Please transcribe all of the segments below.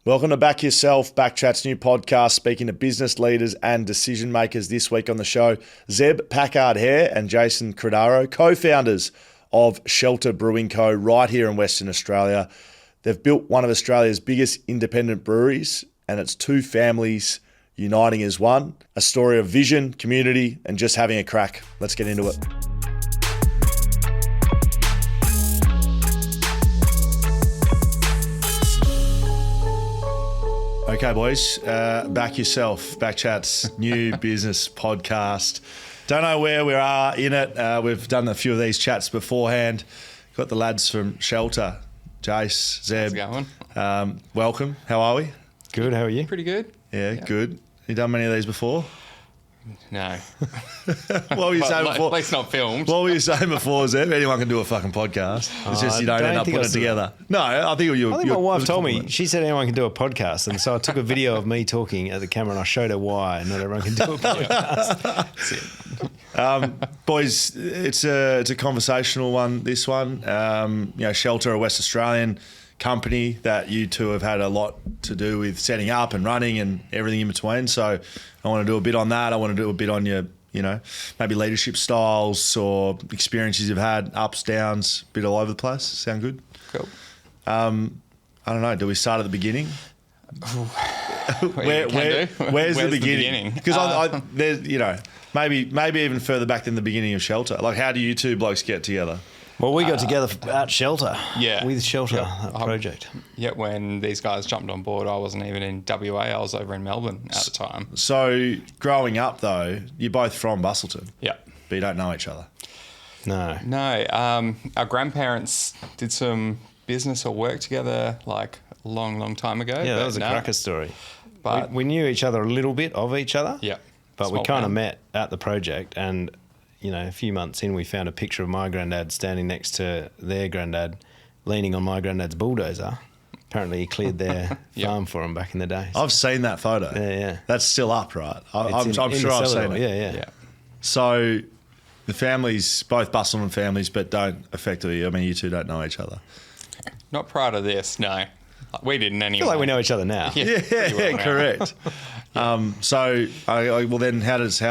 Welcome to Back Yourself, BackChat's new podcast, speaking to business leaders and decision makers. This week on the show, Zeb Packard-Hair and Jason Credaro, co-founders of Shelter Brewing Co. right here in Western Australia. They've built one of Australia's biggest independent breweries, and it's two families uniting as one. A story of vision, community, and just having a crack. Let's get into it. Okay, boys, Back Yourself, BackChat's new business podcast. Don't know where we are in it. We've done a few of these chats beforehand. Got the lads from Shelter, Jace, Zeb. How's it going? Welcome. How are we? Good, how are you? Pretty good. Yeah, good. You done many of these before? No. What were you saying before? At least not filmed. What were you saying before, Zeb? Anyone can do a fucking podcast. It's just you don't end up putting it together. No, I think my wife told me. She said anyone can do a podcast, and so I took a video of me talking at the camera and I showed her why not everyone can do a podcast. Boys, it's a conversational one, this one. Shelter, a West Australian company that you two have had a lot to do with setting up and running and everything in between. So I want to do a bit on that. I want to do a bit on your, maybe leadership styles or experiences you've had, ups, downs, a bit all over the place. Sound good? Cool. I don't know. Do we start at the beginning? Where's the beginning? Because maybe even further back than the beginning of Shelter. Like, how do you two blokes get together? Well, we got together at Shelter. Yeah. With Shelter, that project. Yeah, when these guys jumped on board, I wasn't even in WA. I was over in Melbourne at the time. So, growing up, though, you're both from Bustleton. Yeah. But you don't know each other. No. No. Our grandparents did some business or work together like a long, long time ago. Yeah, that was a cracker story. But we knew each other a little bit of each other. Yeah. But we kind of met at the project, and a few months in, we found a picture of my granddad standing next to their granddad, leaning on my granddad's bulldozer. Apparently, he cleared their farm for him back in the day. So. I've seen that photo. Yeah. That's still up, right? I'm sure I've seen it. Yeah. So the families, both Bustleton families, but don't effectively, you two don't know each other. Not prior to this, no. We didn't anyway. I feel like we know each other now. Yeah, correct. Well, then how does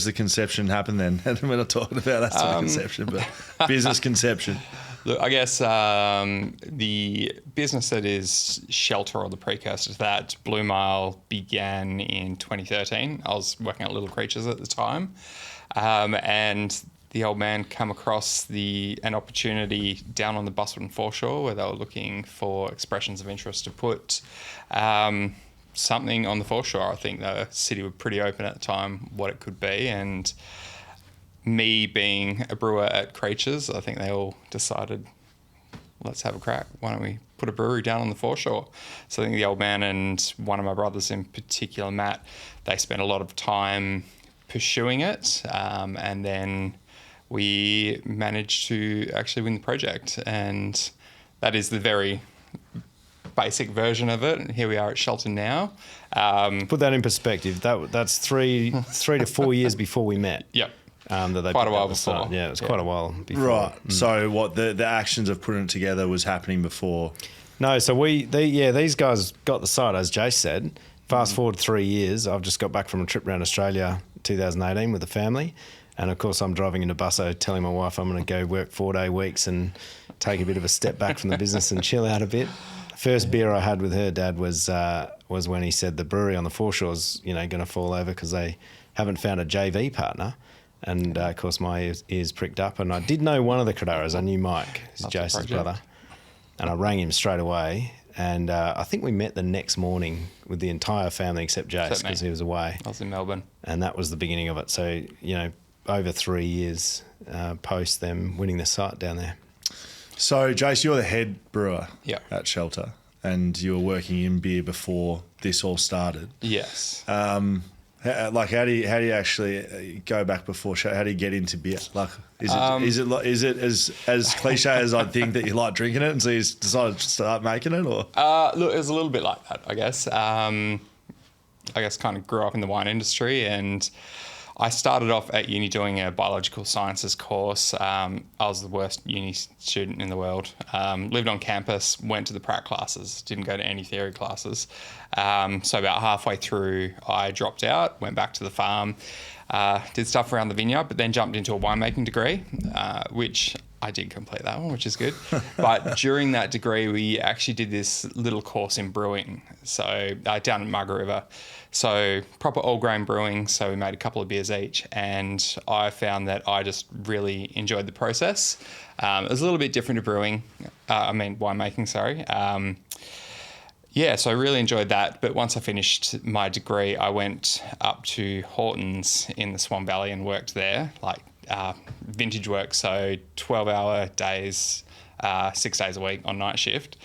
the conception happen then? We're not talking about that sort of conception, but business conception. Look, I guess the business that is Shelter, or the precursor to that, Blue Mile, began in 2013. I was working at Little Creatures at the time, and the old man come across an opportunity down on the Bustleton foreshore where they were looking for expressions of interest to put something on the foreshore. I think the city were pretty open at the time what it could be, and me being a brewer at Creatures, I think they all decided, let's have a crack. Why don't we put a brewery down on the foreshore? So I think the old man and one of my brothers in particular, Matt, they spent a lot of time pursuing it, and then we managed to actually win the project, and that is the very basic version of it. Here we are at Shelter now. Put that in perspective. That's three to 4 years before we met. Yep. That they quite a while before. Yeah, it was quite a while before. Right. So what the actions of putting it together was happening before? No. So these guys got the site, as Jace said. Fast forward 3 years, I've just got back from a trip around Australia 2018 with the family. And of course, I'm driving into Busso telling my wife I'm going to go work 4-day weeks and take a bit of a step back from the business and chill out a bit. First beer I had with her dad was when he said the brewery on the foreshore's going to fall over because they haven't found a JV partner. And of course, my ears pricked up. And I did know one of the Credaros. I knew Mike, who's Jason's brother. And I rang him straight away. And I think we met the next morning with the entire family except Jace because he was away. I was in Melbourne. And that was the beginning of it. So, over 3 years post them winning the site down there. So, Jace, you're the head brewer at Shelter, and you were working in beer before this all started. Yes. How do you actually go back before show? How do you get into beer? Like, is it as cliche as I think that you like drinking it, and so you decided to start making it, or? Look, it was a little bit like that, I guess. Kind of grew up in the wine industry, and I started off at uni doing a biological sciences course. I was the worst uni student in the world. Lived on campus, went to the prac classes, didn't go to any theory classes. So about halfway through, I dropped out, went back to the farm, did stuff around the vineyard, but then jumped into a winemaking degree, which I did complete that one, which is good. But during that degree, we actually did this little course in brewing, so down in Margaret River. So proper all grain brewing. So we made a couple of beers each, and I found that I just really enjoyed the process. It was a little bit different to brewing. Winemaking, sorry. So I really enjoyed that. But once I finished my degree, I went up to Hortons in the Swan Valley and worked there, vintage work. So 12-hour days, 6 days a week on night shift.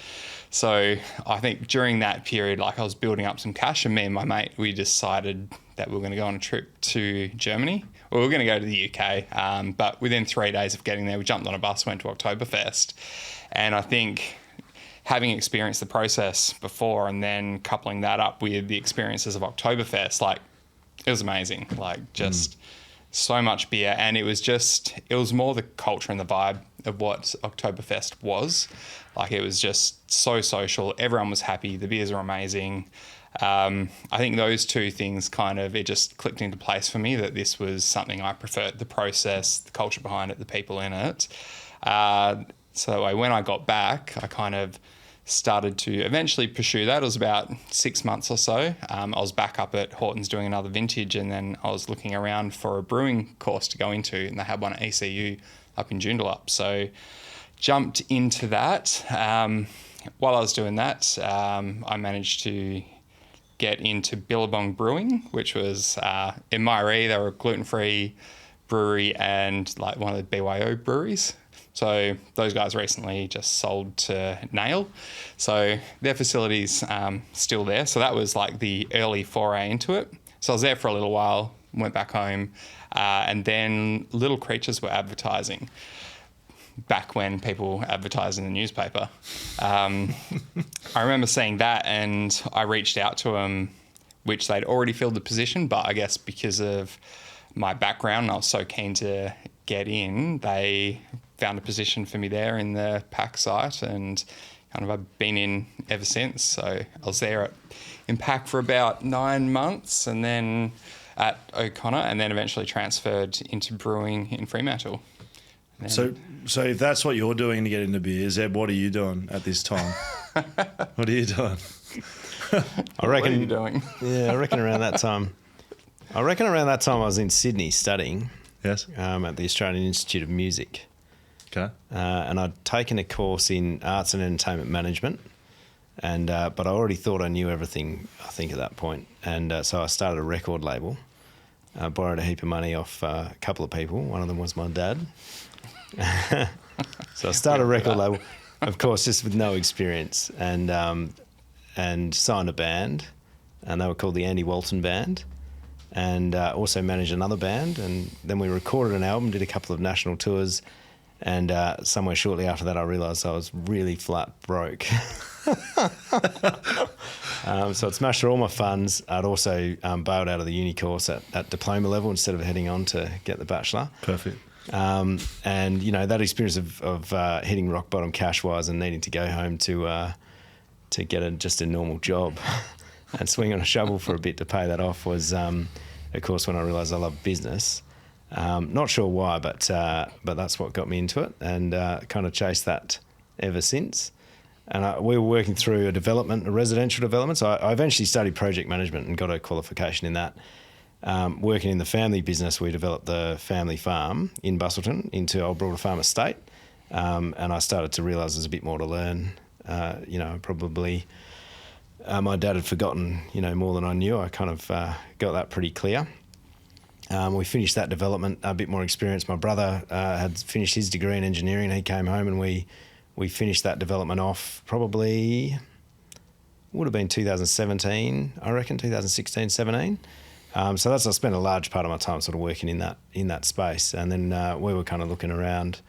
So I think during that period, I was building up some cash, and me and my mate, we decided that we were going to go on a trip to Germany. Well, we were going to go to the UK, but within 3 days of getting there, we jumped on a bus, went to Oktoberfest. And I think having experienced the process before and then coupling that up with the experiences of Oktoberfest, it was amazing. So much beer, and it was more the culture and the vibe of what Oktoberfest was. It was just so social. Everyone was happy. The beers were amazing. I think those two things it just clicked into place for me that this was something I preferred, the process, the culture behind it, the people in it. So when I got back, I started to eventually pursue that. It was about 6 months or so. I was back up at Hortons doing another vintage, and then I was looking around for a brewing course to go into, and they had one at ECU up in Joondalup. So jumped into that. While I was doing that, I managed to get into Billabong Brewing, which was in Mairie. They were a gluten-free brewery and one of the BYO breweries. So those guys recently just sold to Nail. So their facility's still there. So that was the early foray into it. So I was there for a little while, went back home, and then Little Creatures were advertising back when people advertised in the newspaper. I remember seeing that, and I reached out to them, which they'd already filled the position, but I guess because of my background, I was so keen to get in, they found a position for me there in the Pack site, and I've been in ever since. So I was there in Pack for about 9 months, and then at O'Connor, and then eventually transferred into brewing in Fremantle. So if that's what you're doing to get into beer, Zeb, what are you doing at this time? What are you doing? I reckon. What are you doing? Yeah, I reckon around that time. I was in Sydney studying. Yes. At the Australian Institute of Music. Okay. And I'd taken a course in arts and entertainment management, and but I already thought I knew everything, I think, at that point. And so I started a record label. I borrowed a heap of money off a couple of people. One of them was my dad. So I started a record label, of course, just with no experience, and signed a band, and they were called the Andy Walton Band, and also managed another band. And then we recorded an album, did a couple of national tours. And somewhere shortly after that, I realised I was really flat broke. So I'd smashed through all my funds. I'd also bailed out of the uni course at diploma level instead of heading on to get the bachelor. Perfect. And, that experience of hitting rock bottom cash-wise and needing to go home to get just a normal job and swing on a shovel for a bit to pay that off was, of course, when I realised I love business. Not sure why, but that's what got me into it, and kind of chased that ever since. And we were working through a residential development. So I eventually studied project management and got a qualification in that. Working in the family business, we developed the family farm in Bustleton into Old Broader Farm Estate, and I started to realise there's a bit more to learn. Probably my dad had forgotten, more than I knew. I kind of got that pretty clear. We finished that development, a bit more experience. My brother had finished his degree in engineering. He came home and we finished that development off probably, would have been 2017, I reckon, 2016, 17. So I spent a large part of my time sort of working in that space. And then we were kind of looking around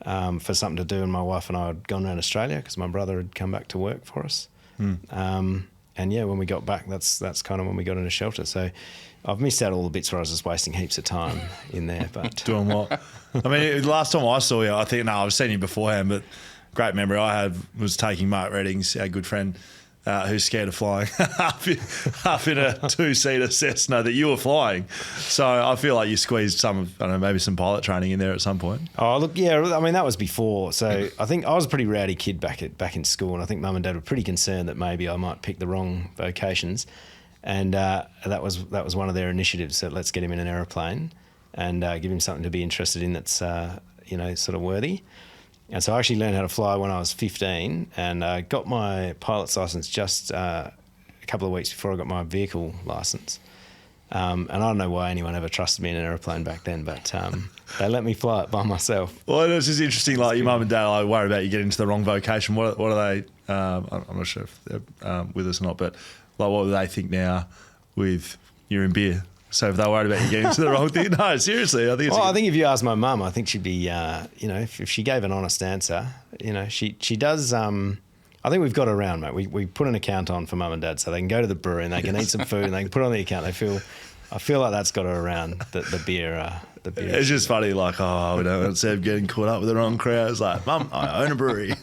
for something to do, and my wife and I had gone around Australia because my brother had come back to work for us. And yeah, when we got back, that's kind of when we got into Shelter. So I've missed out all the bits where I was just wasting heaps of time in there. But Doing what? I mean, last time I saw you, I think, I've seen you beforehand, but great memory I had was taking Mark Reddings, our good friend, who's scared of flying, up in a 2-seater Cessna that you were flying. So I feel like you squeezed maybe some pilot training in there at some point. Oh, look, yeah, I mean, that was before. So I think I was a pretty rowdy kid back in school, and I think Mum and Dad were pretty concerned that maybe I might pick the wrong vocations. And that was one of their initiatives. So let's get him in an aeroplane and give him something to be interested in that's sort of worthy. And so I actually learned how to fly when I was 15, and got my pilot's license just a couple of weeks before I got my vehicle license. And I don't know why anyone ever trusted me in an aeroplane back then, but they let me fly it by myself. Well, it's just interesting. Like your mum and dad are worried about you getting into the wrong vocation. What are they? I'm not sure if they're with us or not, but like, what do they think now with you're in beer? So if they're worried about you getting into the wrong thing, no, seriously, I think. I think if you ask my mum, I think she'd be, if she gave an honest answer, she does. I think we've got her around, mate. We put an account on for mum and dad so they can go to the brewery and they can eat some food and they can put it on the account. I feel like that's got her around the beer. It's just funny, like, we don't want Seb getting caught up with the wrong crowd. It's like, Mum, I own a brewery.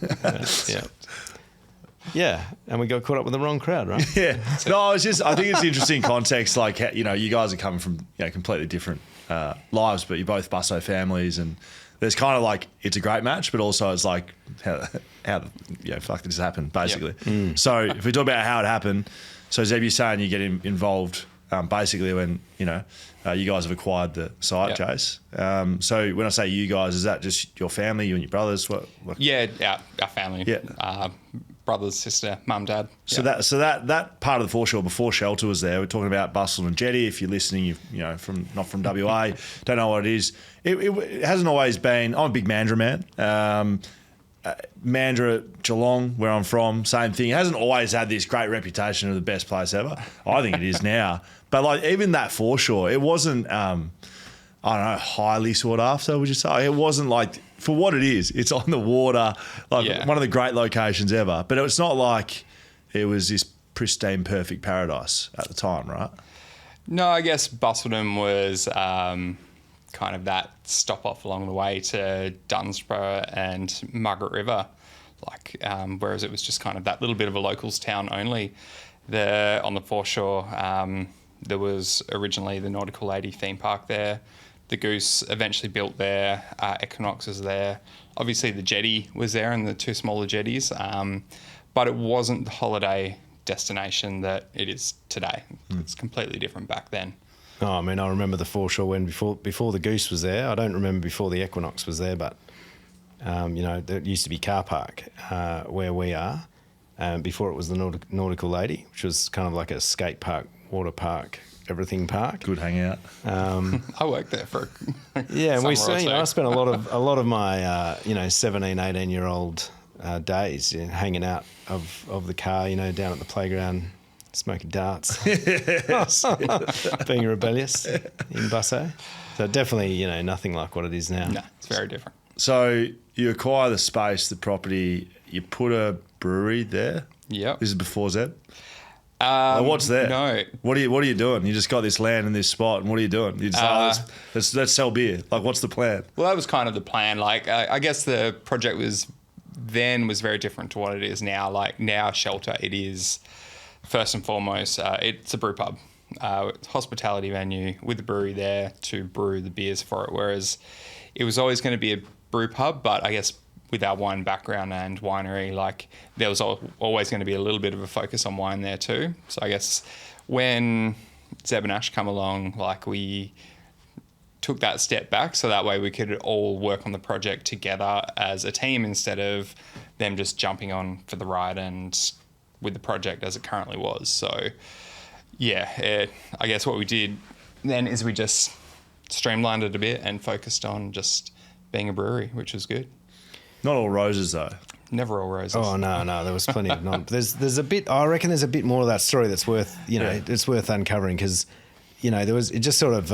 Yeah, and we got caught up with the wrong crowd, right? Yeah. No, I think it's interesting context. Like, you guys are coming from completely different lives, but you're both busso families, and there's kind of like it's a great match, but also it's like how fuck did this happen, basically. Yep. So if we talk about how it happened, so Zeb, you're saying you get involved basically when you guys have acquired the site, yep. Jace. So when I say you guys, is that just your family, you and your brothers? What? Yeah, our family. Yeah. Brothers, sister, mum, dad. So that part of the foreshore before Shelter was there. We're talking about Bustle and Jetty. If you're listening, not from WA, don't know what it is. It hasn't always been. I'm a big Mandurah man. Mandurah, Geelong, where I'm from, same thing. It hasn't always had this great reputation of the best place ever. I think it is now. But like even that foreshore, it wasn't. Highly sought after. Would you say it wasn't like? For what it is, it's on the water, one of the great locations ever. But it's not like it was this pristine, perfect paradise at the time, right? No, I guess Bustleton was kind of that stop off along the way to Dunsborough and Margaret River, whereas it was just kind of that little bit of a locals town only. There on the foreshore, there was originally the Nautical Lady theme park there. The Goose eventually built there. Equinox was there. Obviously, the jetty was there and the two smaller jetties, but it wasn't the holiday destination that it is today. It's completely different back then. Oh, I mean, I remember the foreshore when before the Goose was there. I don't remember before the Equinox was there, but there used to be car park where we are. Before it was the Nautical Lady, which was kind of like a skate park, water park, everything park. Good hangout. I worked there for and I spent a lot of my 17, 18-year-old days hanging out of the car, down at the playground, smoking darts, being rebellious in Busso. So definitely, nothing like what it is now. No, it's very different. So you acquire the space, the property, you put a brewery there. Yep. This is before Zeb. What's there? No. What are you doing? You just got this land in this spot, and what are you doing? You just let's sell beer. Like, what's the plan? Well, that was kind of the plan. I guess the project was very different to what it is now. Like now, Shelter, it is first and foremost, it's a brew pub, hospitality venue with a brewery there to brew the beers for it. Whereas it was always going to be a brew pub, but I guess with our wine background and winery, there was always going to be a little bit of a focus on wine there too. So I guess when Zeb and Ash come along, we took that step back so that way we could all work on the project together as a team instead of them just jumping on for the ride and with the project as it currently was. So I guess what we did then is we just streamlined it a bit and focused on just being a brewery, which was good. Not all roses, though. Never all roses. Oh, no, there was plenty of non. There's a bit, I reckon there's a bit more of that story that's worth, it's worth uncovering because, it just sort of,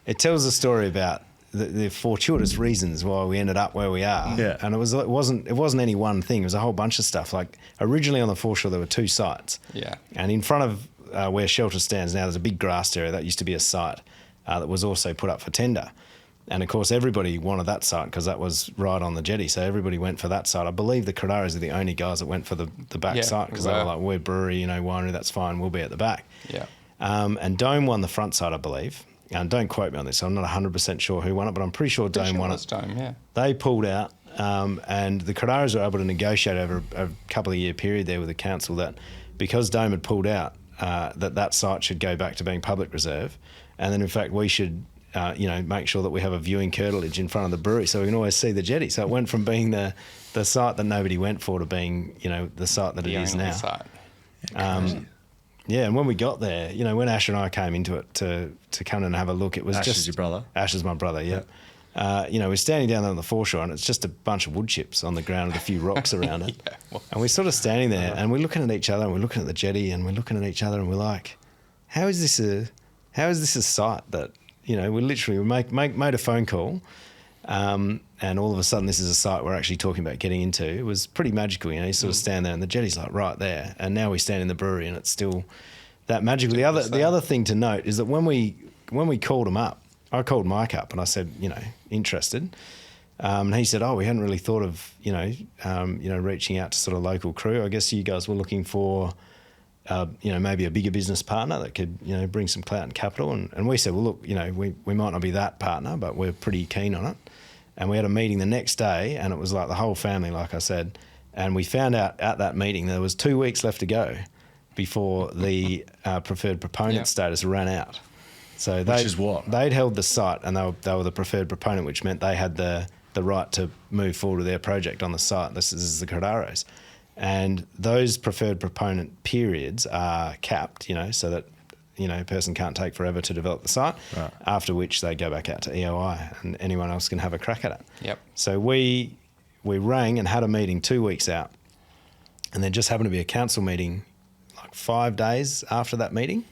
it tells a story about the fortuitous reasons why we ended up where we are. Yeah. And it wasn't any one thing. It was a whole bunch of stuff. Like originally on the foreshore, there were 2 sites. Yeah. And in front of where Shelter stands now, there's a big grassed area that used to be a site that was also put up for tender. And of course, everybody wanted that site because that was right on the jetty. So everybody went for that site. I believe the Credaros are the only guys that went for the back site because they were like, we're brewery, winery, that's fine. We'll be at the back. Yeah. And Dome won the front side, I believe. And don't quote me on this. I'm not 100% sure who won it, but I'm pretty sure Dome won it. Dome, yeah. They pulled out, and the Credaros were able to negotiate over a couple of year period there with the council that because Dome had pulled out, that site should go back to being public reserve. And then, in fact, we should, make sure that we have a viewing curtilage in front of the brewery so we can always see the jetty. So it went from being the site that nobody went for to being, the site that it is now. Site. Yeah, and when we got there, when Ash and I came into it to come and have a look, it was Ash just... is your brother? Ash is my brother, yeah. We're standing down there on the foreshore and it's just a bunch of wood chips on the ground with a few rocks around it. And we're sort of standing there and we're looking at each other and we're looking at the jetty and we're looking at each other and we're like, how is this a site that, we literally made a phone call and all of a sudden this is a site we're actually talking about getting into. It was pretty magical, you sort of stand there and the jetty's like right there. And now we stand in the brewery and it's still that magical. The other thing to note is that when we called him up, I called Mike up and I said, interested. And he said, we hadn't really thought of, reaching out to sort of local crew. I guess you guys were looking for, maybe a bigger business partner that could, bring some clout and capital. And we said, well, look, we might not be that partner, but we're pretty keen on it. And we had a meeting the next day and it was like the whole family, like I said. And we found out at that meeting there was 2 weeks left to go before the preferred proponent status ran out. So which is what? They'd held the site and they were the preferred proponent, which meant they had the right to move forward with their project on the site. This is the Credaros. And those preferred proponent periods are capped, so that, a person can't take forever to develop the site, right. After which they go back out to EOI and anyone else can have a crack at it. Yep. So we rang and had a meeting 2 weeks out and there just happened to be a council meeting like 5 days after that meeting,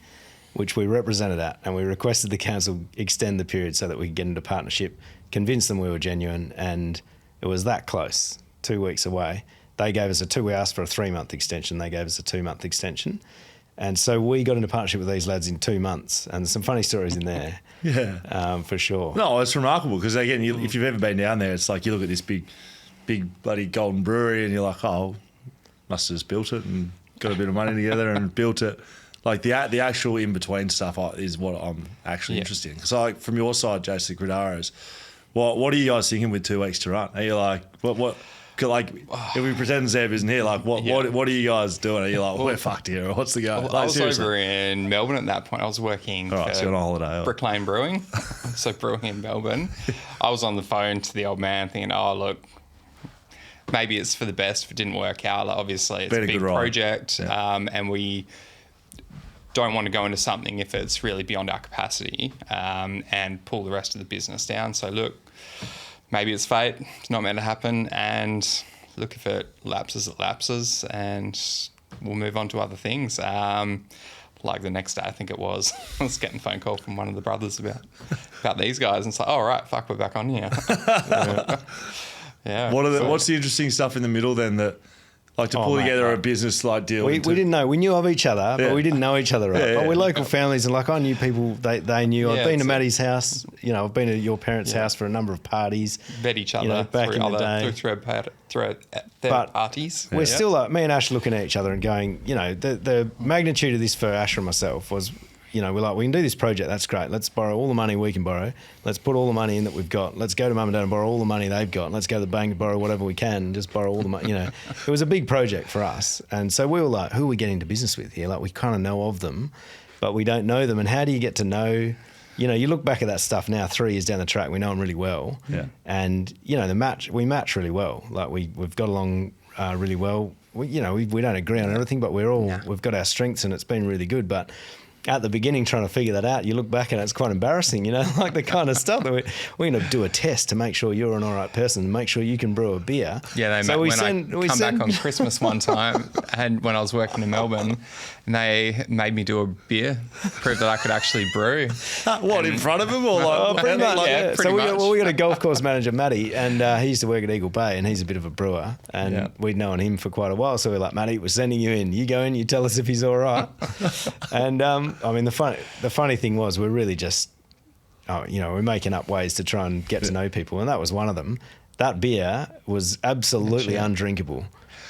which we represented at, and we requested the council extend the period so that we could get into partnership, convince them we were genuine, and it was that close, 2 weeks away. They gave us we asked for a 3-month extension, they gave us a 2-month extension. And so we got into partnership with these lads in 2 months, and there's some funny stories in there. Yeah. For sure. No, it's remarkable because, again, if you've ever been down there, it's like you look at this big bloody golden brewery and you're like, must have just built it and got a bit of money together and built it. Like the actual in-between stuff is what I'm actually interested in. So from your side, Jason, Credaros, what are you guys thinking with 2 weeks to run? Are you like, what like, if we pretend Zeb isn't here, like what are you guys doing? Are you like, we're fucked here, or what's the go? Well, I was over in Melbourne at that point. I was working for so you're on holiday, Brick Lane Brewing, so brewing in Melbourne. I was on the phone to the old man thinking, look, maybe it's for the best if it didn't work out. Like, obviously, it's a big project, and we don't want to go into something if it's really beyond our capacity and pull the rest of the business down. So look, maybe it's fate. It's not meant to happen. And look, if it lapses, it lapses, and we'll move on to other things. Like the next day, I think it was, I was getting a phone call from one of the brothers about these guys, and it's like, all right, fuck, we're back on here. Yeah. What's the interesting stuff in the middle then that, like, to pull together a business like deal? We didn't know. We knew of each other, but we didn't know each other, right? But we're local families, and like I knew people. They knew. I've been to Maddie's house. I've been to your parents' house for a number of parties. Met each other back in the day through parties. We're still like me and Ash looking at each other and going, the magnitude of this for Ash and myself was. We're like, we can do this project. That's great. Let's borrow all the money we can borrow. Let's put all the money in that we've got. Let's go to mum and dad and borrow all the money they've got. Let's go to the bank and borrow whatever we can and just borrow all the money. It was a big project for us. And so we were like, who are we getting into business with here? Like, we kind of know of them, but we don't know them. And how do you get to know, you look back at that stuff now, 3 years down the track, we know them really well. Yeah. And, we match really well. Like, we've got along really well. We don't agree on everything, but we've got our strengths and it's been really good. But at the beginning trying to figure that out, you look back and it's quite embarrassing, like the kind of stuff that we're going to do a test to make sure you're an all right person, and make sure you can brew a beer. Yeah, I come back on Christmas one time, and when I was working in Melbourne, and they made me do a beer, prove that I could actually brew. What, in front of them? Or pretty much, yeah. So we got a golf course manager, Matty, and he used to work at Eagle Bay, and he's a bit of a brewer, and we'd known him for quite a while, so we're like, Matty, we're sending you in. You go in, you tell us if he's all right. And the funny thing was, we're really just, we're making up ways to try and get to know people, and that was one of them. That beer was absolutely undrinkable.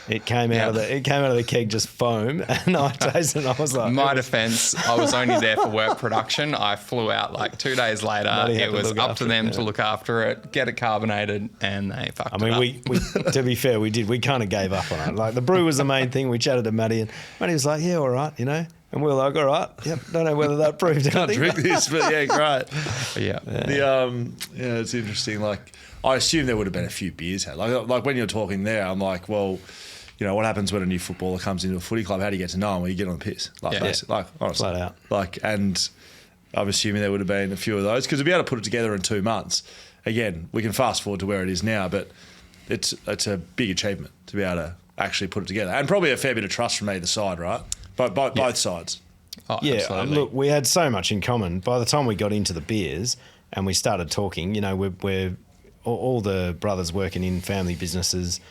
It came out of the keg just foam, and I tasted it, and I was like, My defence, I was only there for work production. I flew out like 2 days later. It was up to them to look after it, get it carbonated, and they fucked it up. we to be fair, we kind of gave up on it. Like, the brew was the main thing. We chatted to Matty, and Matty was like, yeah, all right, and we were like, all right, yep, don't know whether that proved anything. Can't drink this, but yeah, great. Yeah. It's interesting. Like, I assume there would have been a few beers had. Like when you're talking there, I'm like, well, what happens when a new footballer comes into a footy club? How do you get to know him? Well, you get on the piss. Honestly. Flat out. And I'm assuming there would have been a few of those, because to be able to put it together in 2 months, again, we can fast forward to where it is now, but it's a big achievement to be able to actually put it together, and probably a fair bit of trust from either side, right? Both sides. Oh, yeah, absolutely. look, we had so much in common. By the time we got into the beers and we started talking, we're all the brothers working in family businesses,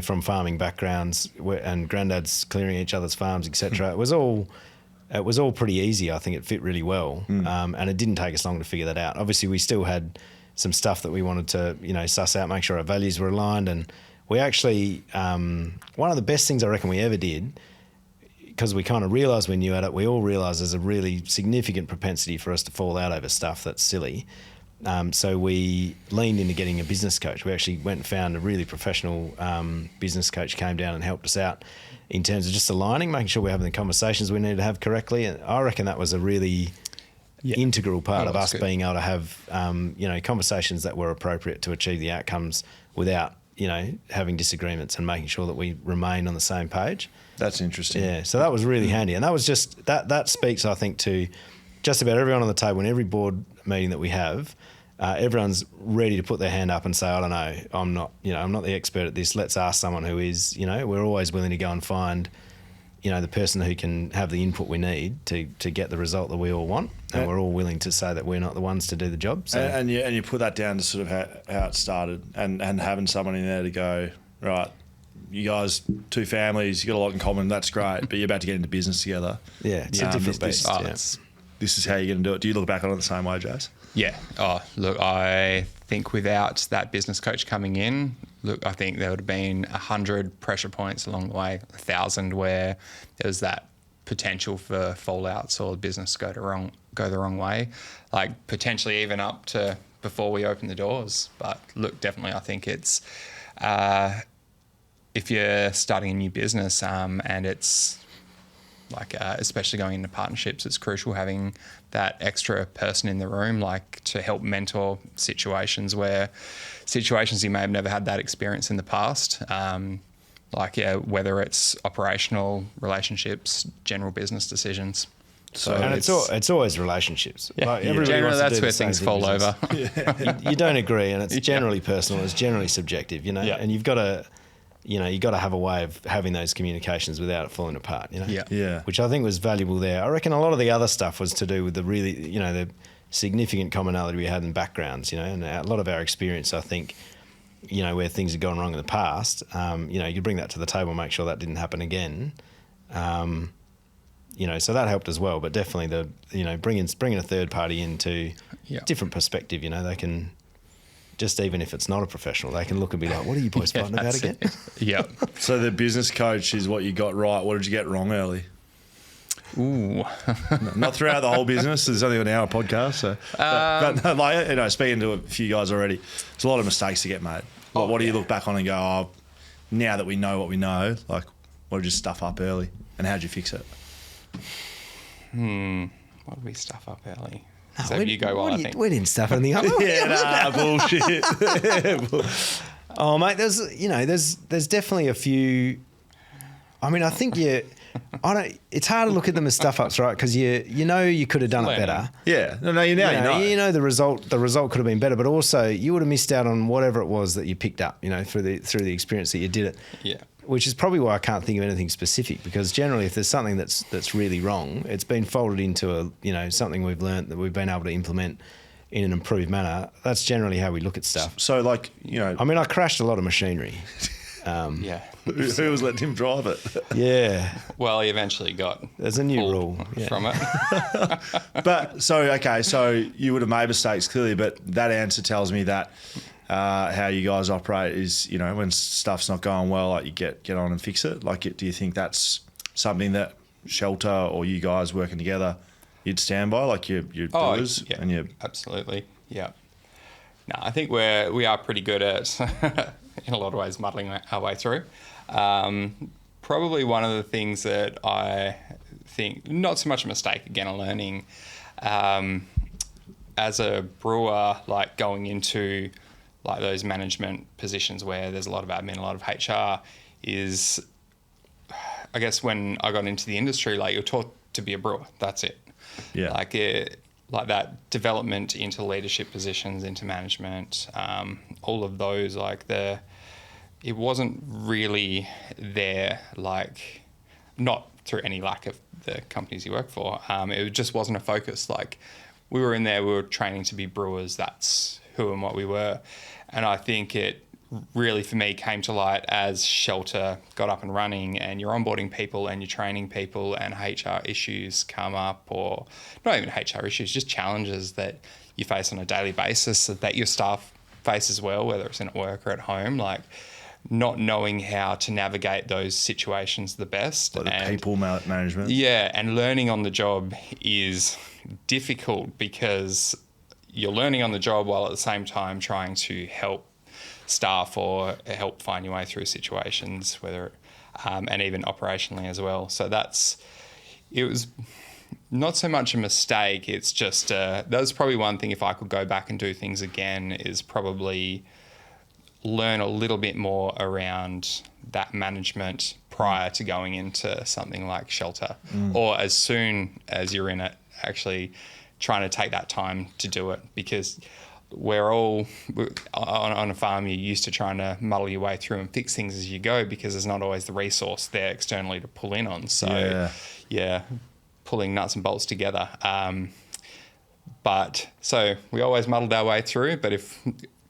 from farming backgrounds, and granddads clearing each other's farms, etc. It was all pretty easy. I think it fit really well, and it didn't take us long to figure that out. Obviously, we still had some stuff that we wanted to, suss out, make sure our values were aligned, and we actually one of the best things I reckon we ever did, because we kind of realised when you at it, we all realised there's a really significant propensity for us to fall out over stuff that's silly. So we leaned into getting a business coach. We actually went and found a really professional business coach, came down and helped us out in terms of just aligning, making sure we're having the conversations we need to have correctly. And I reckon that was a really integral part of us being able to have, conversations that were appropriate to achieve the outcomes without, having disagreements, and making sure that we remain on the same page. That's interesting. Yeah, so that was really handy. And that was just, that speaks, I think, to just about everyone on the table. In every board meeting that we have, everyone's ready to put their hand up and say, I don't know, I'm not the expert at this. Let's ask someone who is. We're always willing to go and find, the person who can have the input we need to get the result that we all want. And we're all willing to say that we're not the ones to do the job. So. And you put that down to sort of how it started, and having someone in there to go, right, you guys, 2 families, you got a lot in common, that's great, but you're about to get into business together. Yeah, it's a different beast. This is how you're going to do it. Do you look back on it the same way, Jace? Yeah. Oh, look, I think without that business coach coming in, I think there would have been 100 pressure points along the way, 1,000 where there was that potential for fallouts or the business go the wrong way, like potentially even up to before we open the doors. But look, definitely, I think it's if you're starting a new business and it's like especially going into partnerships, it's crucial having that extra person in the room, like to help mentor situations you may have never had that experience in the past. Whether it's operational, relationships, general business decisions. So and it's always relationships. Yeah, like generally that's where things fall over. You don't agree, and it's generally personal. It's generally subjective, and you've got to. You got to have a way of having those communications without it falling apart, Yeah. Which I think was valuable there. I reckon a lot of the other stuff was to do with the really, the significant commonality we had in backgrounds, and a lot of our experience, I think, where things had gone wrong in the past, you bring that to the table and make sure that didn't happen again. So that helped as well. But definitely bringing a third party into different perspective, they can... Just even if it's not a professional, they can look and be like, what are you boys fighting about again? Yeah. So the business coach is what you got right. What did you get wrong early? Ooh. Not throughout the whole business. There's only an hour podcast. So. But speaking to a few guys already, there's a lot of mistakes to get made. What do you look back on and go, now that we know what we know, like, what did you stuff up early and how'd you fix it? What did we stuff up early? So you go well, I think. We didn't stuff anything up. Bullshit. Oh, mate, there's definitely a few. I mean, I think It's hard to look at them as stuff ups, right? Because you know you could have done it better. Yeah. No, you know. You know the result could have been better, but also you would have missed out on whatever it was that you picked up, through the experience that you did it. Yeah. Which is probably why I can't think of anything specific, because generally if there's something that's really wrong, it's been folded into something we've learned that we've been able to implement in an improved manner. That's generally how we look at stuff. So I crashed a lot of machinery. Yeah. Who was letting him drive it? Yeah. Well, he eventually got There's a new rule from it. But so you would have made mistakes clearly, but that answer tells me that how you guys operate is, when stuff's not going well, like you get on and fix it. Like, do you think that's something that Shelter or you guys working together, you'd stand by, like your brewers? Yeah, and you absolutely. Yeah. No, I think we are pretty good at, in a lot of ways, muddling our way through. Probably one of the things that I think, not so much a mistake, again, a learning, as a brewer, like going into like those management positions where there's a lot of admin, a lot of HR, is, I guess when I got into the industry, like you're taught to be a brewer. That's it. Yeah. Like that development into leadership positions, into management, all of those, it wasn't really there, like, not through any lack of the companies you work for. It just wasn't a focus. Like, we were in there, we were training to be brewers. That's who and what we were. And I think it really, for me, came to light as Shelter got up and running, and you're onboarding people and you're training people, and HR issues come up, or not even HR issues, just challenges that you face on a daily basis that your staff face as well, whether it's in at work or at home, like not knowing how to navigate those situations the best. Like the people management. Yeah, and learning on the job is difficult because you're learning on the job while at the same time trying to help staff or help find your way through situations, whether and even operationally as well. So it was not so much a mistake. It's just that was probably one thing, if I could go back and do things again, is probably learn a little bit more around that management prior to going into something like Shelter, or as soon as you're in it, actually trying to take that time to do it, because we're all on a farm. You're used to trying to muddle your way through and fix things as you go, because there's not always the resource there externally to pull in on. So yeah, pulling nuts and bolts together. But so we always muddled our way through, but if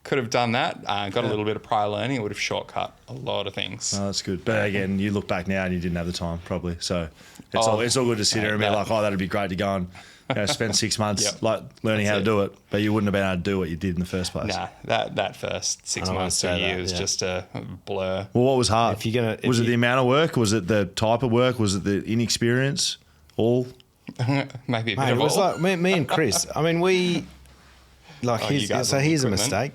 could have done that, got a little bit of prior learning, it would have shortcut a lot of things. Oh, that's good. But again, you look back now and you didn't have the time probably. So it's all good to sit here and be like, that'd be great to go and spend 6 months learning how to do it, but you wouldn't have been able to do what you did in the first place. Nah, that first 6 months to a year was just a blur. Well, what was hard? Was it the amount of work? Was it the type of work? Was it the inexperience? All? Maybe a bit Mate, of it was all. like me and Chris. I mean, here's a mistake.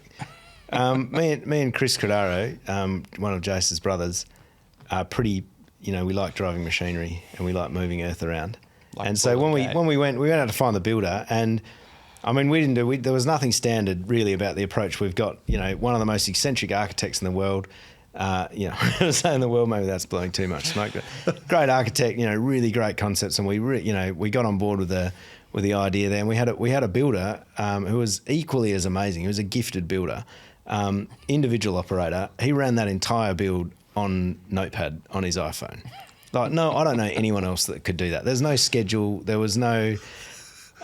Me and Chris Credaro, one of Jace's brothers, are pretty. We like driving machinery and we like moving earth around. And so when we went out to find the builder, and I mean there was nothing standard really about the approach we've got. One of the most eccentric architects in the world. Saying the world, maybe that's blowing too much smoke, but great architect, really great concepts, and we got on board with the idea there, and we had a builder who was equally as amazing. He was a gifted builder, individual operator. He ran that entire build on Notepad on his iPhone. Like, no, I don't know anyone else that could do that. There's no schedule. There was no.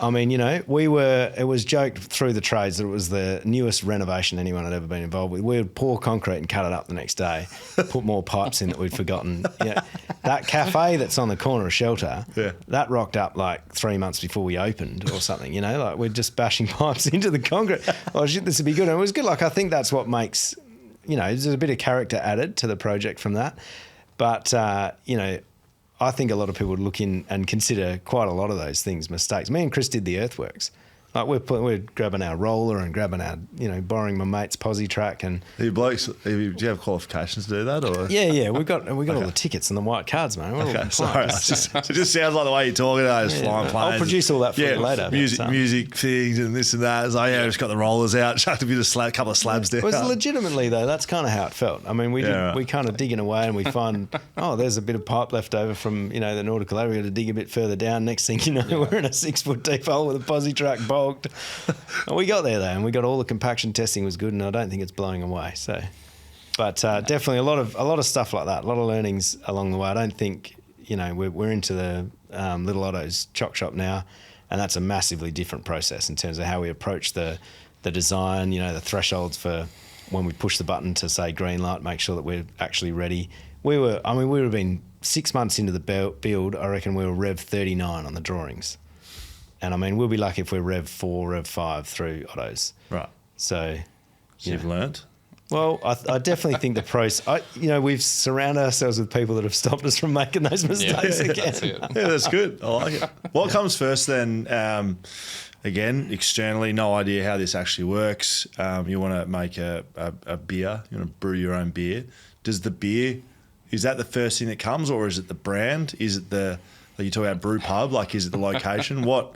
I mean, it was joked through the trades that it was the newest renovation anyone had ever been involved with. We would pour concrete and cut it up the next day, put more pipes in that we'd forgotten. That cafe that's on the corner of Shelter, that rocked up like 3 months before we opened or something, like we're just bashing pipes into the concrete. Oh shit, this would be good. And it was good. Like, I think that's what makes, there's a bit of character added to the project from that. But, I think a lot of people would look in and consider quite a lot of those things mistakes. Me and Chris did the earthworks. Like we're grabbing our roller and grabbing our, borrowing my mate's posi track and You blokes, do you have qualifications to do that, or? yeah, we got all the tickets and the white cards, man. We're all Okay, compliant. sorry. It just sounds like the way you're talking. I just flying planes. I'll produce all that for you later. Music things and this and that. It's like, yeah, just got the rollers out, chucked a bit of couple of slabs down. It was legitimately though. That's kind of how it felt. I mean, we kind of digging away and we find, there's a bit of pipe left over from the nautical area. We got to dig a bit further down. Next thing you know, we're in a 6 foot deep hole with a posi track bogged. And we got there though, and we got all the compaction testing was good, and I don't think it's blowing away. So, but definitely a lot of stuff like that, a lot of learnings along the way. I don't think we're into the Little Otto's choc shop now, and that's a massively different process in terms of how we approach the design. The thresholds for when we push the button to say green light, make sure that we're actually ready. We would have been 6 months into the build. I reckon we were Rev 39 on the drawings. And I mean, we'll be lucky if we're Rev 4, Rev 5 through Otto's. Right. So you've learnt? Well, I definitely think the pros. We've surrounded ourselves with people that have stopped us from making those mistakes again. That's it. Yeah, that's good. I like it. What comes first then? Again, externally, no idea how this actually works. You want to make a beer. You want to brew your own beer. Does the beer, is that the first thing that comes, or is it the brand? Is it like you talk about brew pub? Like, is it the location? What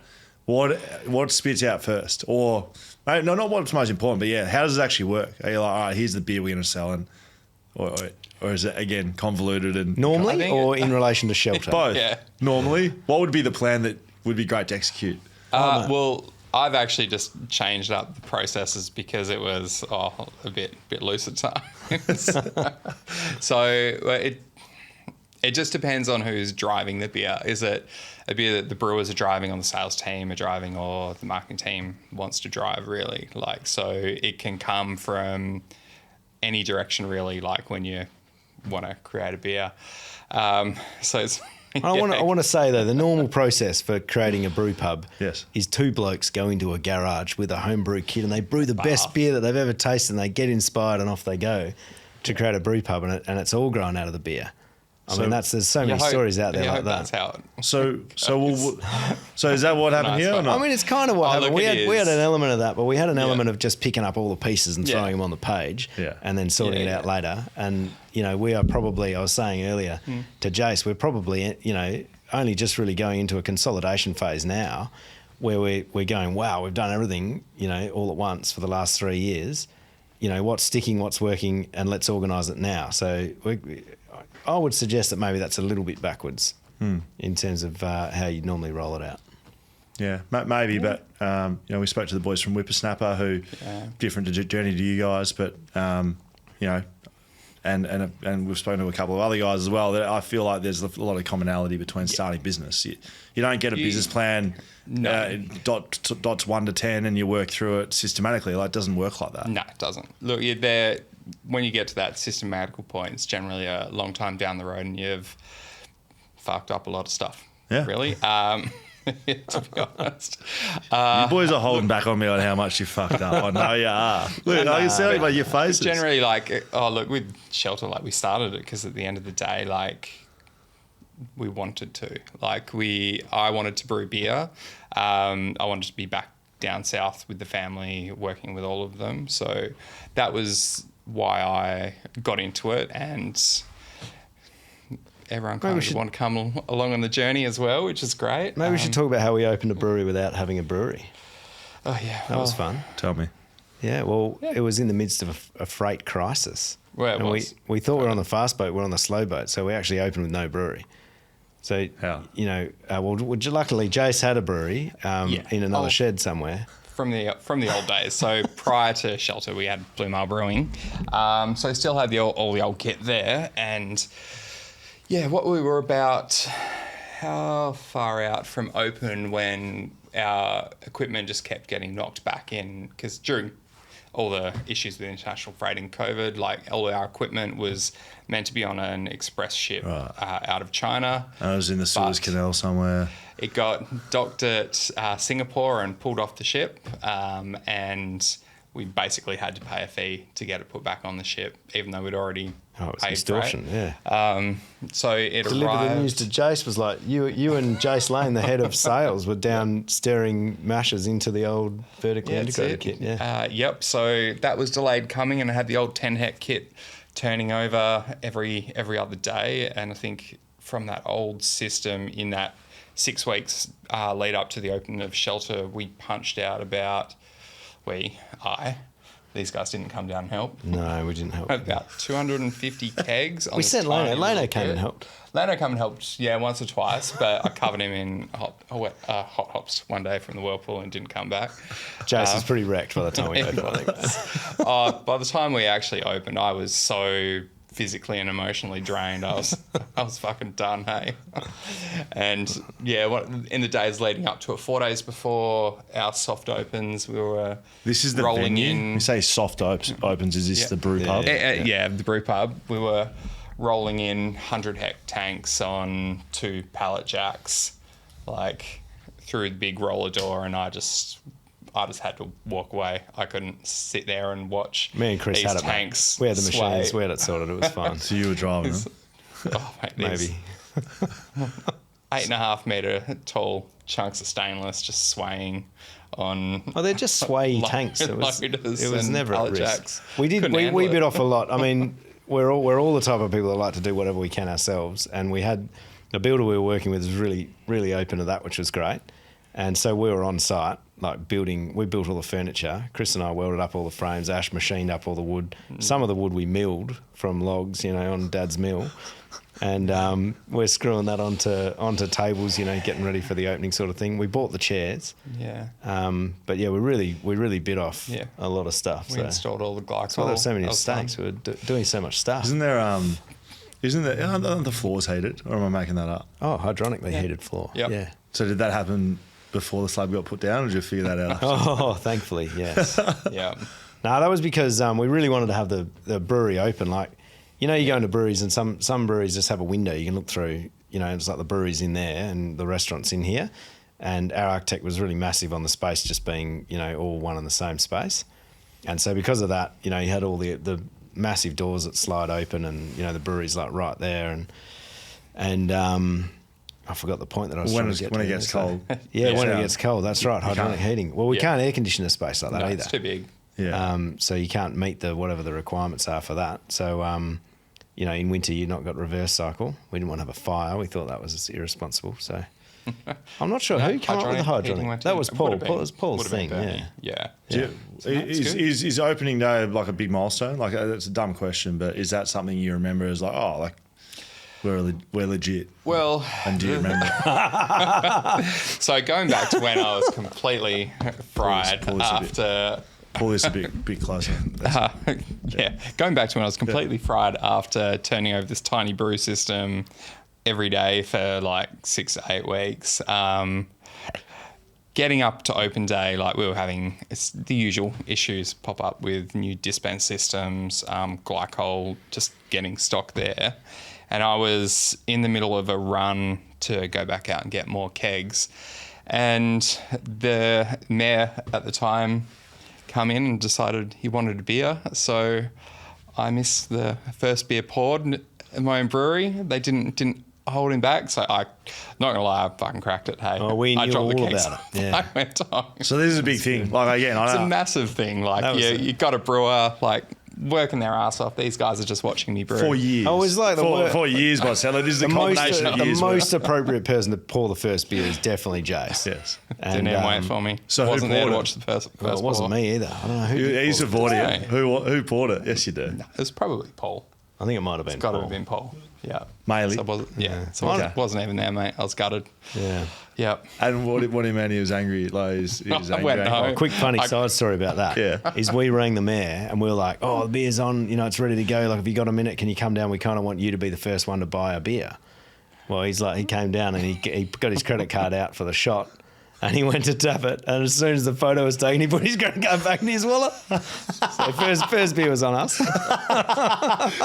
spits out first? Or not what's most important, but yeah, how does it actually work? Are you like, all right, here's the beer we're going to sell, and or is it again convoluted and normally, or in relation to Shelter? Both. Yeah. Normally, what would be the plan that would be great to execute? Well, I've actually just changed up the processes because it was a bit loose at times. So it just depends on who's driving the beer. Is it a beer that the brewers are driving, on the sales team are driving, or the marketing team wants to drive, really? So it can come from any direction, really, like when you want to create a beer. So it's... I want to say though, the normal process for creating a brew pub Yes. is two blokes go into a garage with a home brew kit and they brew the best beer that they've ever tasted, and they get inspired and off they go to create a brew pub, and it's all grown out of the beer. I mean, there's so many stories out there like that. That's how it... So is that what happened here or not? I mean, it's kind of what happened. We had an element of that, but we had an element of just picking up all the pieces and throwing them on the page and then sorting it out later. And, we are probably, I was saying earlier to Jace, we're probably, only just really going into a consolidation phase now where we're going, wow, we've done everything, all at once for the last 3 years. What's sticking, what's working, and let's organise it now. So I would suggest that maybe that's a little bit backwards in terms of how you normally roll it out. Yeah, maybe, but we spoke to the boys from Whippersnapper, who different journey to you guys, but and we've spoken to a couple of other guys as well. That I feel like there's a lot of commonality between starting business. You don't get a business plan dots 1 to 10 and you work through it systematically. Like, it doesn't work like that. No, it doesn't. Look, you're there. When you get to that systematical point, it's generally a long time down the road and you've fucked up a lot of stuff. Yeah. Really. To be honest. You boys are holding back on me on how much you fucked up. I know you are. Look, I can see it by your faces. Generally, with Shelter, we started it because at the end of the day, we wanted to. I wanted to brew beer. I wanted to be back down south with the family, working with all of them. So that was why I got into it, and everyone kind of want to come along on the journey as well, which is great. Maybe we should talk about how we opened a brewery without having a brewery. Oh, yeah. That was fun. Tell me. Yeah, it was in the midst of a freight crisis. Well, it was. We thought we were on the fast boat, we're on the slow boat, so we actually opened with no brewery. So, luckily Jace had a brewery in another shed somewhere. From the old days. So prior to Shelter, we had Blue Mile Brewing. So I still had all the old kit there. And what we were about, how far out from open when our equipment just kept getting knocked back in, because during all the issues with international freight and COVID, all our equipment was meant to be on an express ship out of China. I was in the Suez Canal somewhere. It got docked at Singapore and pulled off the ship, and we basically had to pay a fee to get it put back on the ship, even though we'd already It was paid extortion, for it. yeah. So it Deliver arrived. the news to Jace was like, you and Jace Lane, the head of sales, were down stirring mashes into the old vertically That's integrated it. kit. Yeah. Yep. So that was delayed coming, and I had the old 10 hect kit turning over every other day. And I think from that old system, in that 6 weeks lead up to the opening of Shelter, we punched out about these guys didn't come down and help. No, we didn't help. About 250 kegs. On We this sent tiny Lano. Lano little came and kit. helped. Lano came and helped, once or twice, but I covered him in hot hops one day from the whirlpool and didn't come back. Jace was pretty wrecked by the time we opened, I think. By the time we actually opened, I was so physically and emotionally drained. I was fucking done, hey. And in the days leading up to it, 4 days before our soft opens, we were This is the rolling venue. in. You say soft opens. Is this the brew pub? The brew pub. We were rolling in 100 hect tanks on 2 pallet jacks, like through the big roller door, and I just had to walk away. I couldn't sit there and watch Me and Chris these had it, tanks. mate. We had the sway. machines. We had it sorted. It was fine. So you were driving them? Oh, mate, these Maybe. 8.5 metre tall chunks of stainless just swaying on. Oh, they're just sway lo- tanks. It was loaders and never at pallet risk. jacks. We did. Couldn't We handle bit it. off a lot. I mean, we're all the type of people that like to do whatever we can ourselves, and we had the builder we were working with was really open to that, which was great. And so we were on site, like building. We built all the furniture. Chris and I welded up all the frames. Ash machined up all the wood. Some of the wood we milled from logs, on Dad's mill. And we're screwing that onto tables, getting ready for the opening sort of thing. We bought the chairs. Yeah. But yeah, we really bit off a lot of stuff. We installed all the glycol. That's why there were so many That was fun. mistakes. We were doing so much stuff. Isn't there aren't the floors heated, or am I making that up? Oh, hydronically heated floor. Yep. Yeah. So did that happen before the slab got put down, or did you figure that out? Oh, thankfully, yes. Yeah. No, that was because we really wanted to have the brewery open. Like, you go into breweries and some breweries just have a window you can look through. It's like the brewery's in there and the restaurant's in here. And our architect was really massive on the space just being, all one in the same space. And so because of that, you had all the massive doors that slide open and, the brewery's like right there. And I forgot the point that I was trying to get to. When it gets cold. Yeah, when it gets cold. That's right, hydronic heating. Well, we can't air condition a space like that No, either. it's too big. Yeah. So you can't meet whatever the requirements are for that. So, in winter you've not got reverse cycle. We didn't want to have a fire. We thought that was irresponsible. So I'm not sure who came up with the hydronic. That was Paul. That was Paul's thing. Yeah. Is opening day like a big milestone? Like it's a dumb question, but is that something you remember as like, we're legit? Well, And do you remember? so going back to when I was completely fried pull this a bit. after. Pull this a bit closer. Going back to when I was completely fried after turning over this tiny brew system every day for like 6 to 8 weeks. Getting up to open day, like we were having the usual issues pop up with new dispense systems, glycol, just getting stock there. And I was in the middle of a run to go back out and get more kegs. And the mayor at the time come in and decided he wanted a beer. So I missed the first beer poured at my own brewery. They didn't hold him back. So not going to lie, I fucking cracked it. Hey, we I knew dropped the all kegs. about it. Yeah. I went home. So this is a big thing. Like again, I It's know. a massive thing. Like you got a brewer like working their ass off. These guys are just watching me brew. 4 years. Oh, it was like the 4 years, by Sally. This is a combination of the years. most appropriate person to pour the first beer is definitely Jace. Yes. Didn't even wait for me. so who Wasn't there to poured it? watch the first Well, it wasn't pour. me either. I don't know who. He's did pour avoiding it. it. Who poured it? Yes, you do. It was probably Paul. it. I think it might have been. Got to Paul. have been Paul. Yeah. Maley. So I wasn't, So Okay. I wasn't even there, mate. I was gutted. Yeah. Yep. And what do you mean he was angry? Like he was I angry. went home. Quick funny side story about that. Yeah. Is we rang the mayor and we were like, oh, the beer's on, it's ready to go. Like, have you got a minute? Can you come down? We kind of want you to be the first one to buy a beer. Well, he came down and he got his credit card out for the shot. And he went to tap it, and as soon as the photo was taken, he put his credit card back in his wallet. So first beer was on us.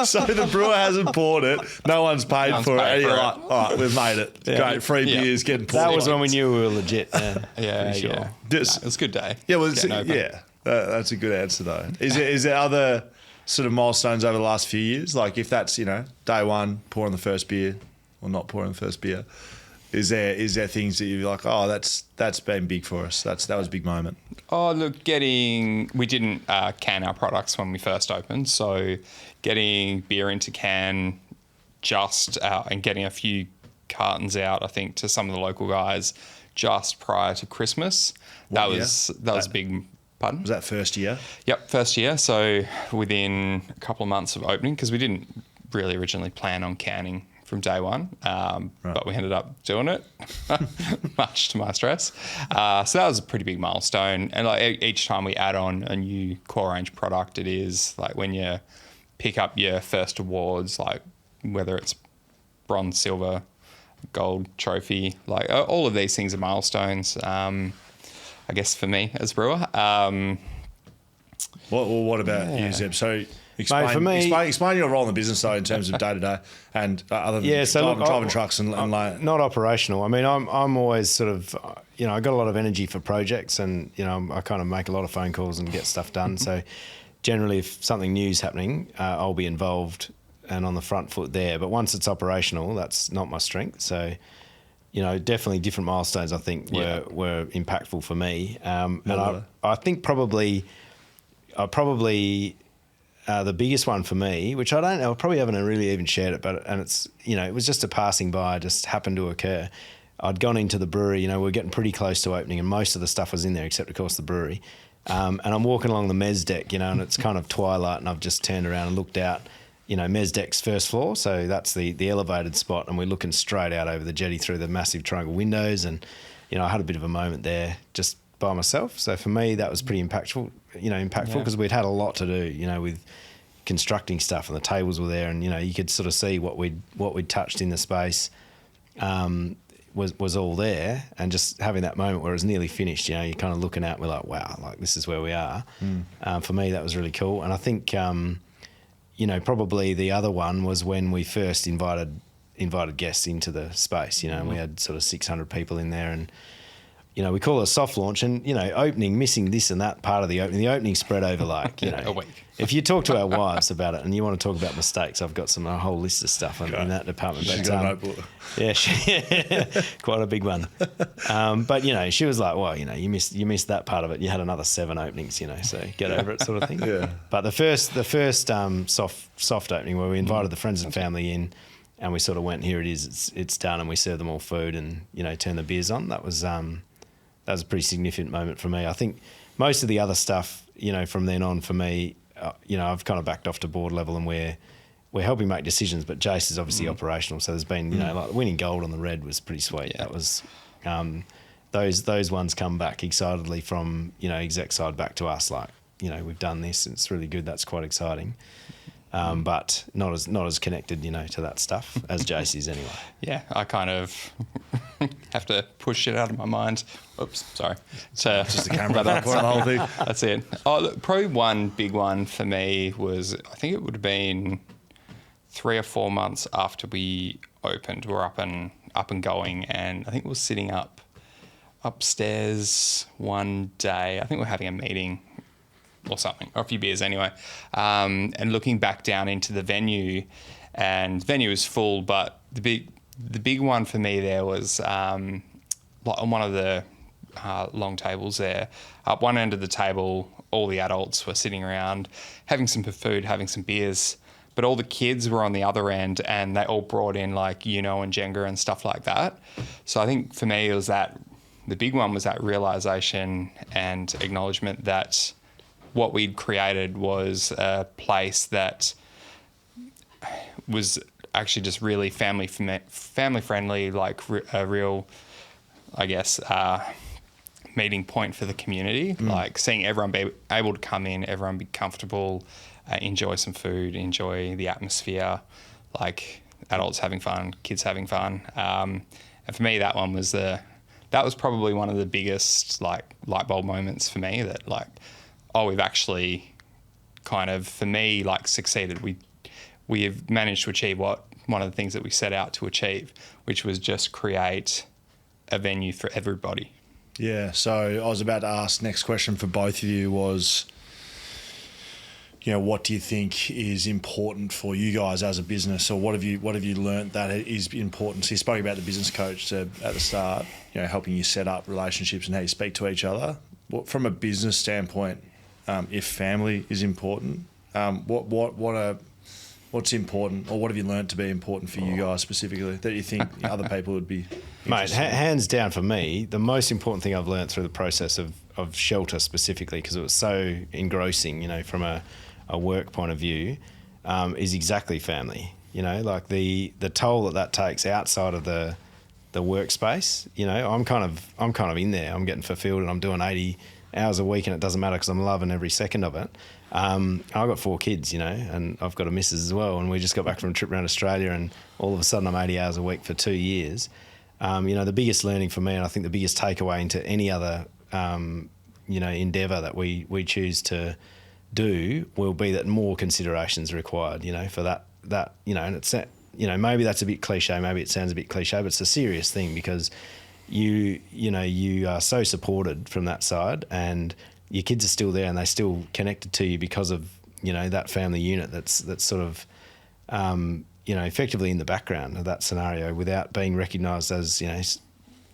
So the brewer hasn't poured it. No one's paid for it. And you're for it. like, all right, we've made it. Great, free Yeah. beers getting poured. That was when we knew we were legit. Yeah, Yeah, for sure. yeah. Just- No, it was a good day. Yeah, well, Getting open. yeah. That's a good answer, though. Is there other sort of milestones over the last few years? Like if that's, day one, pouring the first beer or not pouring the first beer, is there things that you're like, oh, that's been big for us. That was a big moment. Oh, look, we didn't can our products when we first opened. So getting beer into can and getting a few cartons out, I think, to some of the local guys just prior to Christmas. That was a big. Pardon? Was that first year? Yep, first year. So within a couple of months of opening, because we didn't really originally plan on canning from day one, but we ended up doing it, much to my stress. So that was a pretty big milestone. And like each time we add on a new core range product, it is like when you pick up your first awards, like whether it's bronze, silver, gold trophy, like all of these things are milestones. I guess for me as brewer. What about you, Zeb? So explain your role in the business though in terms of day to day and other than driving trucks and like not operational. I mean, I'm always sort of I got a lot of energy for projects and I kind of make a lot of phone calls and get stuff done. So generally, if something new's happening, I'll be involved and on the front foot there. But once it's operational, that's not my strength. So. Definitely different milestones, I think, were impactful for me. And I think probably the biggest one for me, which I probably haven't really even shared it, and it's, it was just a passing by, just happened to occur. I'd gone into the brewery, we were getting pretty close to opening and most of the stuff was in there except, of course, the brewery. And I'm walking along the mez deck, and it's kind of twilight and I've just turned around and looked out. Mez deck's first floor, so that's the elevated spot, and we're looking straight out over the jetty through the massive triangle windows, and I had a bit of a moment there just by myself. So for me, that was pretty impactful because we'd had a lot to do, with constructing stuff, and the tables were there, and you could sort of see what we'd touched in the space was all there, and just having that moment where it was nearly finished. You're kind of looking out, we're like, wow, like this is where we are. For me, that was really cool, and I think. Probably the other one was when we first invited guests into the space, and we had sort of 600 people in there, and, we call it a soft launch, and, opening, missing this and that part of the opening. The opening spread over like, a week. If you talk to our wives about it and you want to talk about mistakes, I've got a whole list of stuff in that department. She's got a notebook. Yeah, quite a big one. But she was like, well, you missed that part of it. You had another 7 openings, so get over it, sort of thing. Yeah. But the first soft opening where we invited the friends and family in, and we sort of went, here it is, it's done, and we served them all food and turned the beers on. That was a pretty significant moment for me. I think most of the other stuff, from then on for me. I've kind of backed off to board level and we're helping make decisions, but Jace is obviously operational. So there's been, like winning gold on the red was pretty sweet. Yeah. That was, those ones come back excitedly from, exec side back to us. Like, we've done this. It's really good. That's quite exciting. But not as connected, to that stuff as Jace is anyway. Yeah, I kind of have to push it out of my mind. Oops, sorry. So just the camera back for the whole thing. That's it. Oh, look, probably one big one for me was, I think it would have been 3 or 4 months after we opened. We're up and going, and I think we were sitting upstairs one day. I think we're having a meeting or something, or a few beers anyway, and looking back down into the venue, and the venue was full, but the big one for me there was on one of the long tables there. Up one end of the table, all the adults were sitting around having some food, having some beers, but all the kids were on the other end, and they all brought in like and Jenga and stuff like that. So I think for me it was that the big one was that realization and acknowledgement that what we'd created was a place that was actually just really family friendly, like a real, I guess, meeting point for the community. Like seeing everyone be able to come in, everyone be comfortable, enjoy some food, enjoy the atmosphere, like adults having fun, kids having fun. And for me, that was probably one of the biggest like light bulb moments for me, that like, we've actually kind of, for me, like succeeded. We have managed to achieve one of the things that we set out to achieve, which was just create a venue for everybody. Yeah. So I was about to ask, next question for both of you was, what do you think is important for you guys as a business, or what have you learnt that is important? So you spoke about the business coach at the start, helping you set up relationships and how you speak to each other. From a business standpoint, if family is important, what's important, or what have you learnt to be important for you guys specifically that you think other people would be Mate, hands down for me, the most important thing I've learnt through the process of Shelter specifically, because it was so engrossing, from a work point of view, is exactly family. Like the toll that takes outside of the workspace. I'm kind of in there. I'm getting fulfilled, and I'm doing 80 hours a week, and it doesn't matter because I'm loving every second of it. I've got 4 kids, and I've got a missus as well, and we just got back from a trip around Australia, and all of a sudden I'm 80 hours a week for 2 years. The biggest learning for me, and I think the biggest takeaway into any other endeavour that we choose to do, will be that more considerations required, for that, and it's, maybe that's a bit cliche, maybe it sounds a bit cliche, but it's a serious thing, because you are so supported from that side, and your kids are still there and they're still connected to you because of, that family unit that's sort of, effectively in the background of that scenario without being recognised as,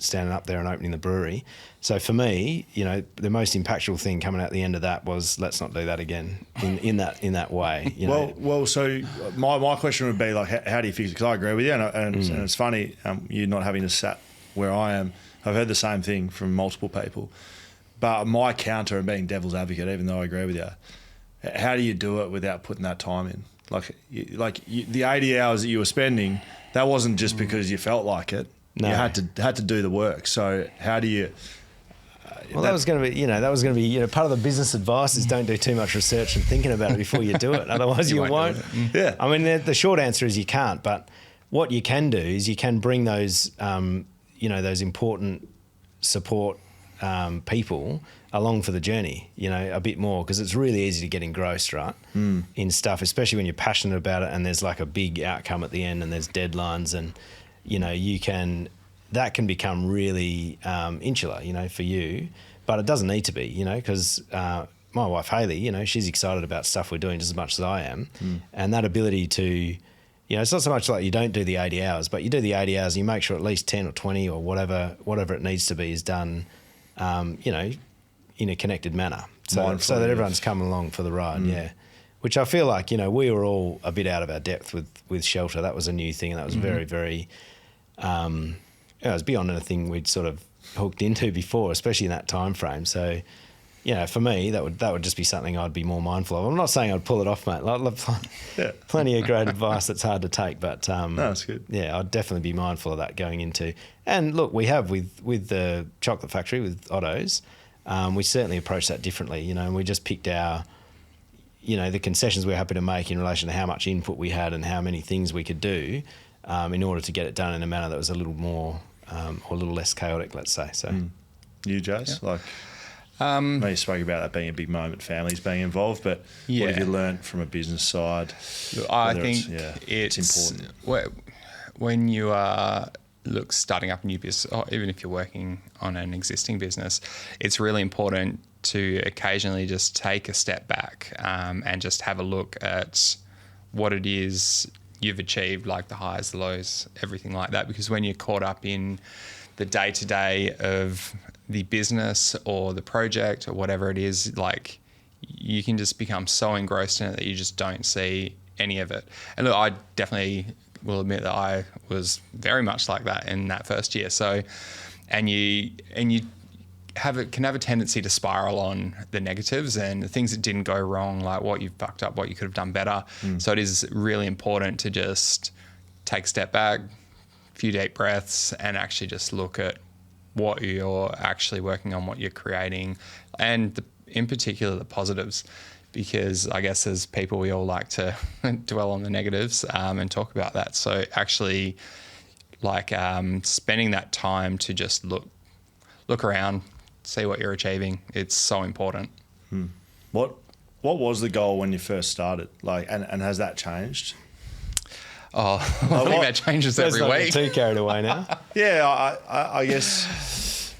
standing up there and opening the brewery. So for me, the most impactful thing coming out the end of that was, let's not do that again in that way. Well, so my question would be like, how do you fix it? Because I agree with you, and it's funny, you not having to sat where I am. I've heard the same thing from multiple people. But my counter, and being devil's advocate, even though I agree with you, how do you do it without putting that time in? The 80 hours that you were spending, that wasn't just because you felt like it. No. You had to do the work. So how do you? That was going to be, part of the business advice is don't do too much research and thinking about it before you do it. Otherwise, you won't. Yeah. I mean, the short answer is you can't. But what you can do is you can bring those, those important support people along for the journey, a bit more, because it's really easy to get engrossed, right, in stuff, especially when you're passionate about it and there's like a big outcome at the end and there's deadlines, and that can become really insular, for you, but it doesn't need to be, because my wife Hayley, she's excited about stuff we're doing just as much as I am, and that ability to, it's not so much like you don't do the 80 hours, but you do the 80 hours and you make sure at least 10 or 20 or whatever it needs to be is done, in a connected manner, so that everyone's coming along for the ride, yeah. Which I feel like, we were all a bit out of our depth with Shelter. That was a new thing, and that was very, very, it was beyond anything we'd sort of hooked into before, especially in that time frame. So, for me, that would just be something I'd be more mindful of. I'm not saying I'd pull it off, mate. Plenty of great advice that's hard to take, but no, that's good. Yeah, I'd definitely be mindful of that going into. And look, we have with the chocolate factory with Otto's, we certainly approach that differently, and we just picked our, the concessions we're happy to make in relation to how much input we had and how many things we could do, in order to get it done in a manner that was a little more or a little less chaotic, let's say. So, you, Jace, you spoke about that being a big moment, families being involved, but what have you learned from a business side? I think it's important. When you are starting up a new business, or even if you're working on an existing business, it's really important to occasionally just take a step back and just have a look at what it is you've achieved, like the highs, the lows, everything like that. Because when you're caught up in the day-to-day of the business or the project or whatever it is, like, you can just become so engrossed in it that you just don't see any of it. And look, I definitely will admit that I was very much like that in that first year. So, and you can have a tendency to spiral on the negatives and the things that didn't go wrong, like what you fucked up, what you could have done better. So it is really important to just take a step back, a few deep breaths, and actually just look at what you're actually working on, what you're creating, and in particular the positives. Because I guess as people, we all like to dwell on the negatives and talk about that. So actually, spending that time to just look around, see what you're achieving. It's so important. What was the goal when you first started? And has that changed? Oh, I think that changes every week. Too carried away now. Yeah, I guess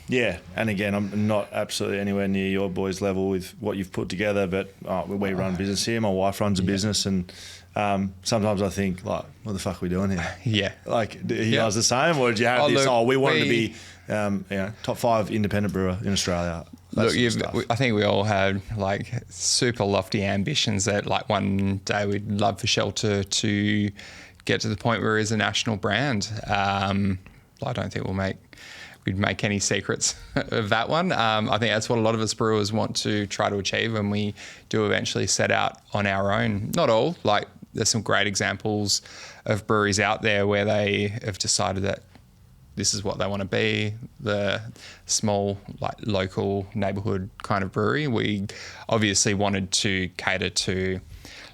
Yeah, and again, I'm not absolutely anywhere near your boys' level with what you've put together, but we run business here. My wife runs a business, and sometimes I think, like, what the fuck are we doing here? Yeah. Like, are you guys the same, or did you have this? Look, we wanted to be, top 5 independent brewer in Australia. Look, I think we all had like super lofty ambitions that like one day we'd love for Shelter to get to the point where it's a national brand. I don't think we'd make any secrets of that one. I think that's what a lot of us brewers want to try to achieve when we do eventually set out on our own. Not all, like there's some great examples of breweries out there where they have decided that this is what they want to be, the small, like local neighbourhood kind of brewery. We obviously wanted to cater to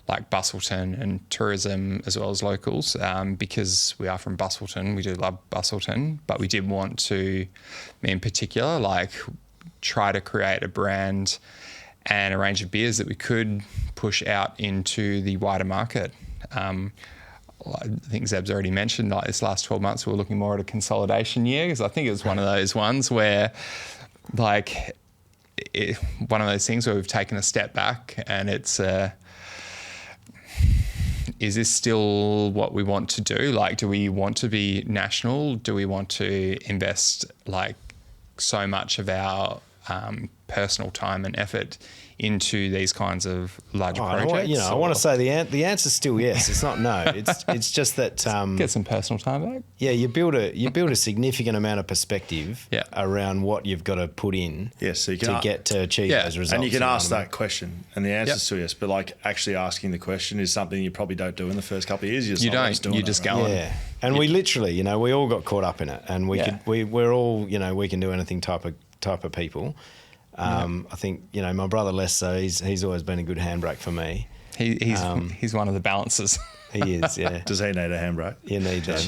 like Bustleton and tourism as well as locals, because we are from Bustleton. We do love Bustleton, but we did want to, in particular, like try to create a brand and a range of beers that we could push out into the wider market. I think Zeb's already mentioned, like this last 12 months, we're looking more at a consolidation year, because I think it's one of those ones where, like, one of those things where we've taken a step back and it's, is this still what we want to do? Like, do we want to be national? Do we want to invest like so much of our personal time and effort into these kinds of larger projects? I want to say the answer's still yes. It's not no. It's just that get some personal time back. Yeah, you build a significant amount of perspective around what you've got to put in so you can get to achieve those results. And you can ask that question, and the answer's still yes. But like actually asking the question is something you probably don't do in the first couple of years. You just go on. Yeah, and we literally, we all got caught up in it, and we're all, we can do anything type of people. I think my brother less so. He's always been a good handbrake for me. He's one of the balancers. He is, yeah. Does he need a handbrake? You need that.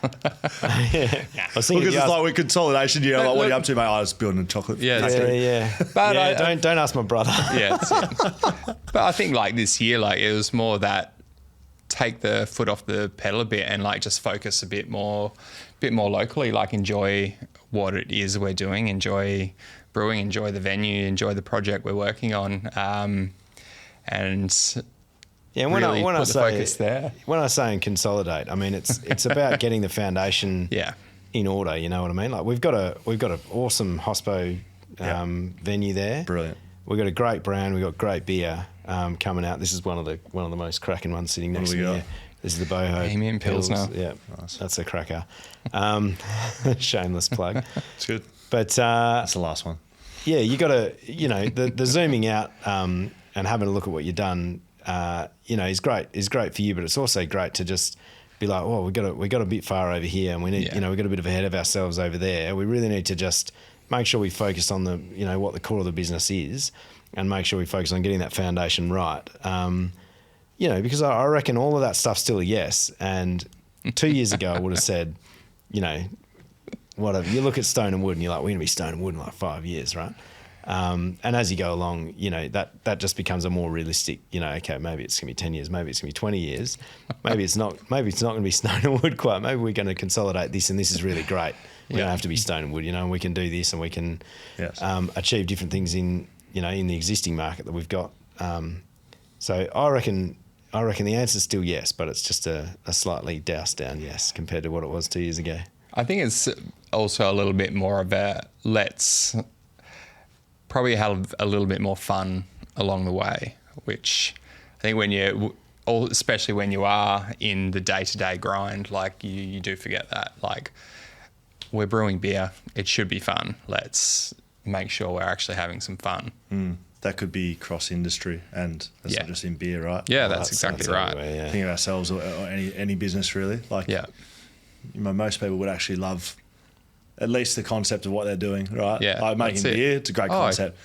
I was thinking, because it's like with consolidation. Like, what are you up to, mate? I was building a chocolate. Yeah. But don't ask my brother. Yeah, but I think like this year, like it was more that take the foot off the pedal a bit and like just focus a bit more locally. Like enjoy what it is we're doing. Enjoy brewing, enjoy the venue, enjoy the project we're working on, and when I say focus there. When I say consolidate, I mean it's about getting the foundation in order. You know what I mean? Like we've got an awesome hospo venue there. Brilliant. We've got a great brand. We've got great beer coming out. This is one of the most cracking ones sitting next to me. Here. This is the Boho Premium Pilsner. Yeah, nice. That's a cracker. Shameless plug. It's good. But that's the last one. Yeah, you got to, the zooming out and having a look at what you've done, is great. Is great for you, but it's also great to just be like, oh, we got a bit far over here, and we need, we got a bit of ahead of ourselves over there. We really need to just make sure we focus on the, what the core of the business is, and make sure we focus on getting that foundation right. Because I reckon all of that stuff's still a yes. And 2 years ago, I would have said, whatever. You look at Stone and Wood and you're like, we're going to be Stone and Wood in like 5 years, right? And as you go along, that just becomes a more realistic, okay, maybe it's going to be 10 years, maybe it's going to be 20 years. Maybe it's not going to be Stone and Wood quite. Maybe we're going to consolidate this and this is really great. We don't have to be Stone and Wood, and we can do this and we can achieve different things in the existing market that we've got. So I reckon the answer's still yes, but it's just a slightly doused down yes compared to what it was 2 years ago. I think it's also a little bit more of let's probably have a little bit more fun along the way, which I think especially when you are in the day-to-day grind, like you do forget that. Like we're brewing beer, it should be fun. Let's make sure we're actually having some fun. That could be cross-industry, and that's not just in beer, right? Yeah, that's exactly right. Think of ourselves or any business really. Like, most people would actually love at least the concept of what they're doing, right? Yeah, like making beer, it's a great concept.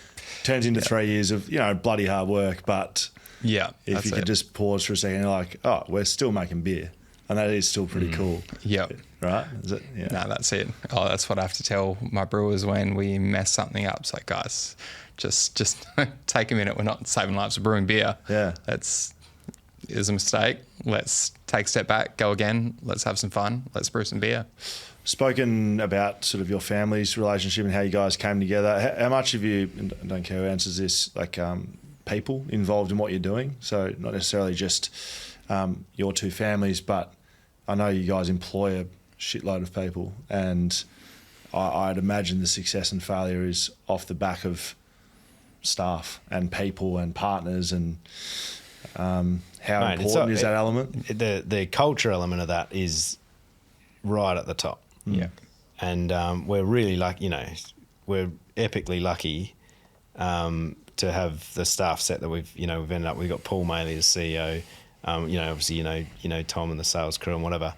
Turns into 3 years of bloody hard work, but if you could just pause for a second, you're like, oh, we're still making beer, and that is still pretty cool. Yep. Right? Is it? Yeah. No, that's it. Oh, that's what I have to tell my brewers when we mess something up. It's like, guys, just take a minute. We're not saving lives, we're brewing beer. Yeah. It was a mistake. Let's take a step back, go again. Let's have some fun. Let's brew some beer. spoken about sort of your family's relationship and how you guys came together. How much of you, and I don't care who answers this, like people involved in what you're doing? So not necessarily just your two families, but I know you guys employ a shitload of people, and I'd imagine the success and failure is off the back of staff and people and partners, and how important is that element? The culture element of that is right at the top. Yeah. And we're really we're epically lucky to have the staff set that we've ended up. We've got Paul Maley as CEO. Obviously you know Tom and the sales crew and whatever.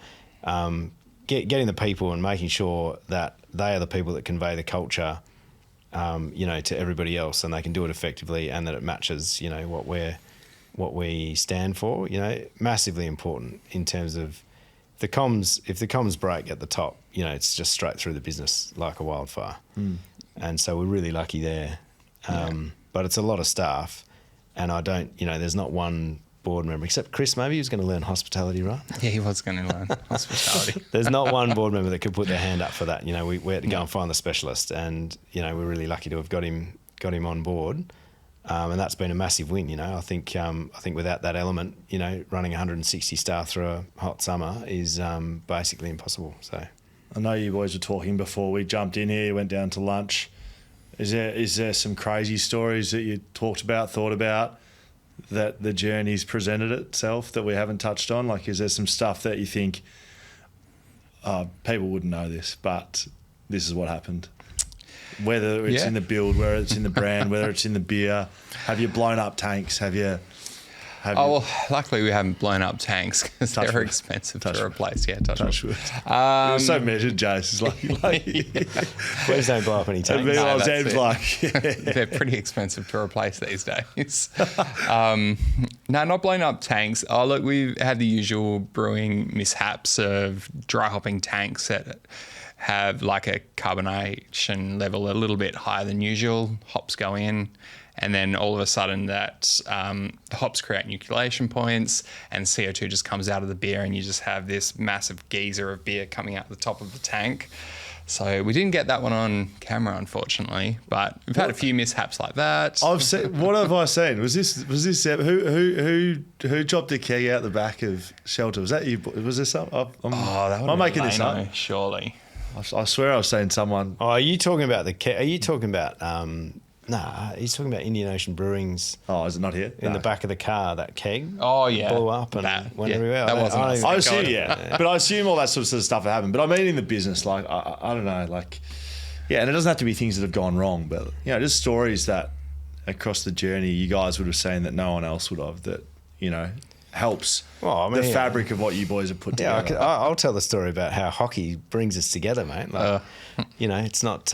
Getting the people and making sure that they are the people that convey the culture, to everybody else, and they can do it effectively, and that it matches, what we stand for. Massively important in terms of if the comms break at the top, it's just straight through the business like a wildfire. And so we're really lucky there. But it's a lot of staff, and I don't, there's not one board member except Chris. Maybe he was going to learn hospitality, right? Yeah, he was going to learn hospitality. There's not one board member that could put their hand up for that. We had to go and find the specialist, and we're really lucky to have got him on board. And that's been a massive win. I think without that element, running 160 staff through a hot summer is basically impossible. So I know you boys were talking before we jumped in here, went down to lunch. Is there some crazy stories that you thought about that the journey's presented itself that we haven't touched on? Like, is there some stuff that you think people wouldn't know this, but this is what happened? Whether it's in the build, whether it's in the brand, whether it's in the beer. Have you blown up tanks? Well, luckily we haven't blown up tanks because they're expensive to replace. Yeah, touch wood. You're so measured, Jace. Please don't blow up any tanks. They're pretty expensive to replace these days. No, not blown up tanks. Oh, look, we've had the usual brewing mishaps of dry hopping tanks that have like a carbonation level a little bit higher than usual. Hops go in, and then all of a sudden that the hops create nucleation points, and CO2 just comes out of the beer, and you just have this massive geyser of beer coming out the top of the tank. So we didn't get that one on camera, unfortunately, but we've had a few mishaps like that. I've seen. What have I seen? Was this who chopped a keg out the back of Shelter? Was that you? Was this some? That would I'm making this up. Surely. I swear I was saying someone. Oh, are you talking about Are you talking about? He's talking about Indian Ocean Brewing's. Oh, is it not here? In the back of the car, that keg. Oh yeah, blew up and went everywhere. That wasn't. I assume, but I assume all that sort of stuff happened. But I mean, in the business, like I don't know, like and it doesn't have to be things that have gone wrong, but just stories that across the journey you guys would have seen that no one else would have. That helps the fabric of what you boys have put together. I'll tell the story about how hockey brings us together, mate. Like, it's not.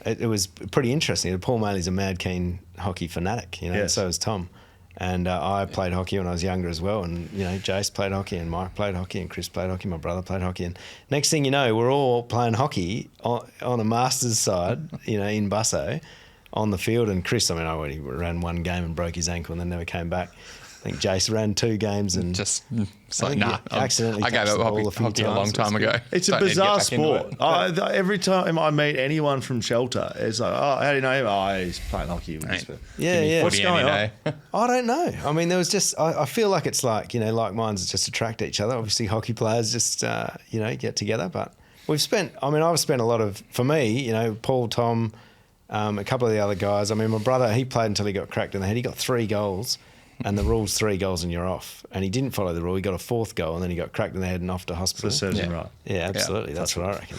It was pretty interesting. Paul Maley's a mad keen hockey fanatic, and so is Tom. And I played hockey when I was younger as well. And Jace played hockey, and Mike played hockey, and Chris played hockey. My brother played hockey. And next thing you know, we're all playing hockey on a Masters side, in Busso, on the field. And Chris, I already ran one game and broke his ankle, and then never came back. I think Jace ran 2 games and accidentally I gave up hockey a long time ago. It's a bizarre sport. Every time I meet anyone from Shelter, it's like, how do you know him? Oh, he's playing hockey. What's going on? I don't know. There was just, I feel like it's like, like minds just attract each other. Obviously, hockey players just, get together. But I've spent a lot of, for me, Paul, Tom, a couple of the other guys. My brother, he played until he got cracked in the head. He got 3 goals. And the rule's 3 goals and you're off. And he didn't follow the rule. He got a 4th goal and then he got cracked in the head and off to hospital. So serves him right. Yeah, absolutely. That's what I reckon.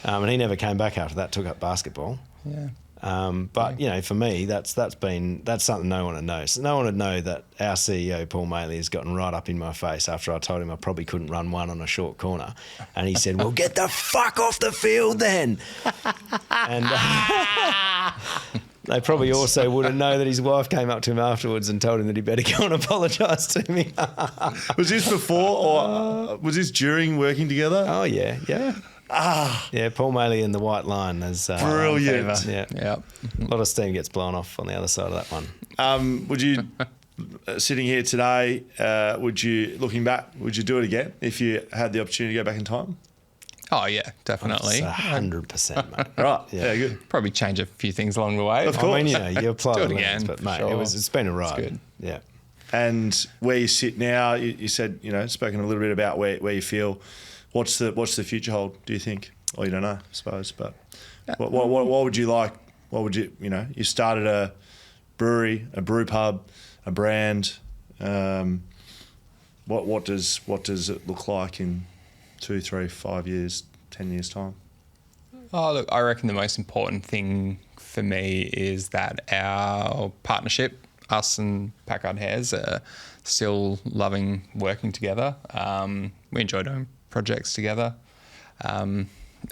And he never came back after that. Took up basketball. Yeah. But for me, that's something no one would know. So no one would know that our CEO Paul Maley has gotten right up in my face after I told him I probably couldn't run one on a short corner, and he said, "Well, get the fuck off the field then." And they probably also wouldn't know that his wife came up to him afterwards and told him that he better go and apologise to me. Was this before or was this during working together? Oh yeah. Yeah, Paul Maley and the White Line is brilliant. Yeah. A lot of steam gets blown off on the other side of that one. Would you, sitting here today, looking back, would you do it again if you had the opportunity to go back in time? Oh yeah, definitely. 100%, mate. Right. Yeah, good. Probably change a few things along the way. Of course. I mean, you apply Do the it lens, again, but mate, sure. it's been a ride. good. Yeah. And where you sit now, you said, spoken a little bit about where you feel. What's the future hold, do you think? Or you don't know, I suppose. But what would you like? What would you, you started a brewery, a brew pub, a brand. What does it look like in 2, 3, 5 years, 10 years time? Oh, look, I reckon the most important thing for me is that our partnership, us and Packard-Hairs, are still loving working together. We enjoy doing projects together.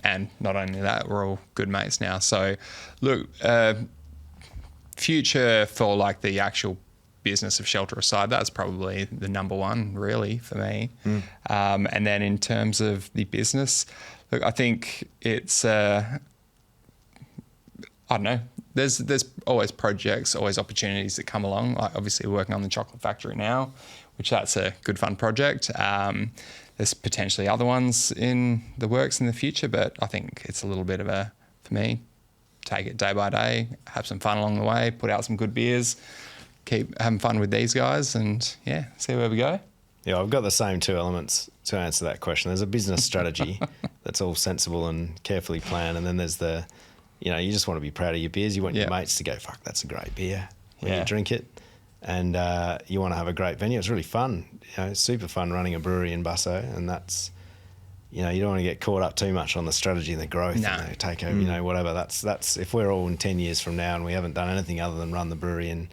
And not only that, we're all good mates now. So, look, future for like the actual business of Shelter aside, that's probably the number one really for me. And then in terms of the business, look, I think it's I don't know. There's always projects, always opportunities that come along. Like obviously we're working on the chocolate factory now, which that's a good fun project. There's potentially other ones in the works in the future, but I think it's a little bit of for me, take it day by day, have some fun along the way, put out some good beers, keep having fun with these guys, and yeah, see where we go. Yeah, I've got the same two elements to answer that question. There's a business strategy that's all sensible and carefully planned, and then there's you just want to be proud of your beers. You want your mates to go, fuck, that's a great beer when you drink it. And you want to have a great venue. It's really fun. It's super fun running a brewery in Busso, and that's, you don't want to get caught up too much on the strategy and the growth and the takeover, whatever. That's if we're all in 10 years from now and we haven't done anything other than run the brewery in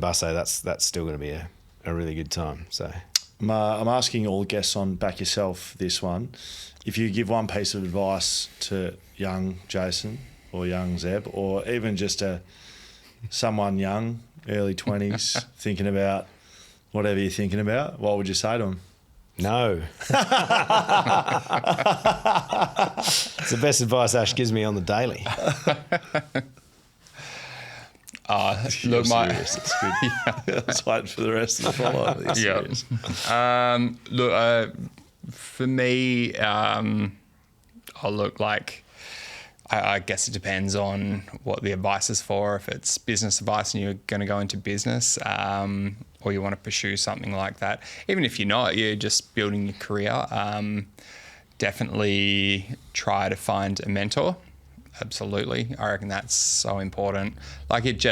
Busso, that's still going to be a really good time. So I'm asking all guests on Back Yourself this one. If you give one piece of advice to young Jason or young Zeb, or even just someone young, early 20s, thinking about whatever you're thinking about, what would you say to them? No. It's the best advice Ash gives me on the daily. Look, serious. It's good. I was waiting for the rest of the follow-up. Look, for me, I guess it depends on what the advice is for. If it's business advice and you're going to go into business, or you want to pursue something like that, even if you're not, you're just building your career, definitely try to find a mentor. Absolutely. I reckon that's so important. Don't get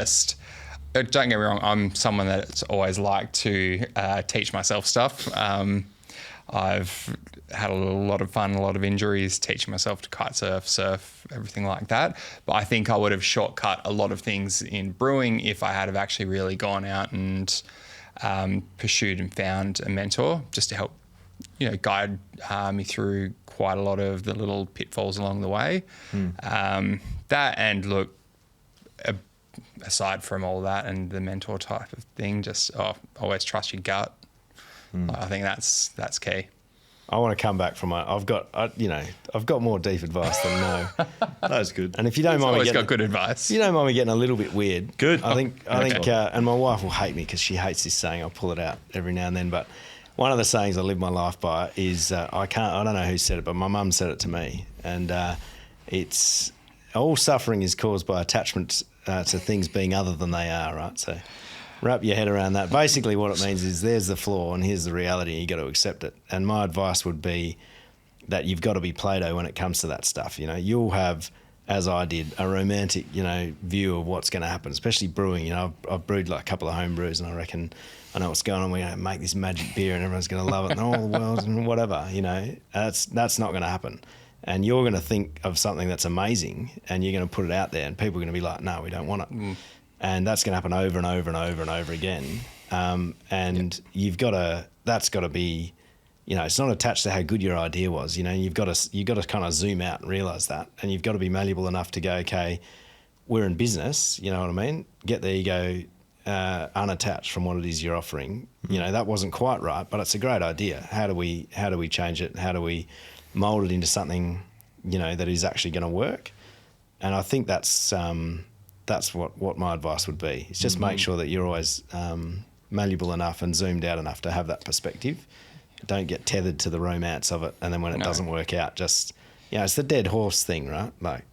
me wrong, I'm someone that's always liked to teach myself stuff. I've had a lot of fun, a lot of injuries, teaching myself to kite surf, everything like that. But I think I would have shortcut a lot of things in brewing if I had have actually really gone out and pursued and found a mentor just to help, guide me through quite a lot of the little pitfalls along the way. That, and look, aside from all that and the mentor type of thing, just always trust your gut. I think that's key. I want to come back from I've got more deep advice than no. That's good. And if you don't mind me getting, got good advice. If you don't mind me getting a little bit weird, good. I think, and my wife will hate me because she hates this saying. I'll pull it out every now and then, but one of the sayings I live my life by is I don't know who said it, but my mum said it to me, and it's all suffering is caused by attachment to things being other than they are, right? So wrap your head around that. Basically what it means is there's the flaw and here's the reality, and you got to accept it. And my advice would be that you've got to be Play-Doh when it comes to that stuff. You'll have, as I did, a romantic, view of what's going to happen, especially brewing. I've brewed like a couple of home brews, and I reckon I know what's going on. We're going to make this magic beer and everyone's going to love it and all the world and whatever, that's not going to happen. And you're going to think of something that's amazing and you're going to put it out there and people are going to be like, no, we don't want it. And that's going to happen over and over and over and over again. That's got to be, it's not attached to how good your idea was, you've got to kind of zoom out and realize that. And you've got to be malleable enough to go, okay, we're in business, you know what I mean? Get the ego unattached from what it is you're offering. That wasn't quite right, but it's a great idea. How do we change it? How do we mold it into something, that is actually going to work? And I think that's what my advice would be. It's just make sure that you're always malleable enough and zoomed out enough to have that perspective. Don't get tethered to the romance of it, and then when it doesn't work out, just it's the dead horse thing, right? Like,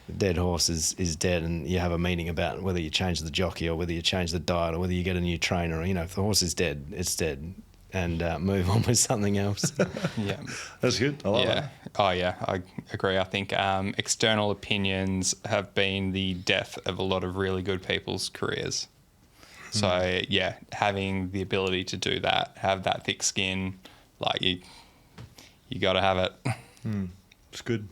the dead horse is dead, and you have a meeting about whether you change the jockey or whether you change the diet or whether you get a new trainer. Or, if the horse is dead, it's dead, and move on with something else. Yeah, That's good. I like that. Oh yeah, I agree. I think external opinions have been the death of a lot of really good people's careers. So yeah, having the ability to do that, have that thick skin, like you got to have it. It's good.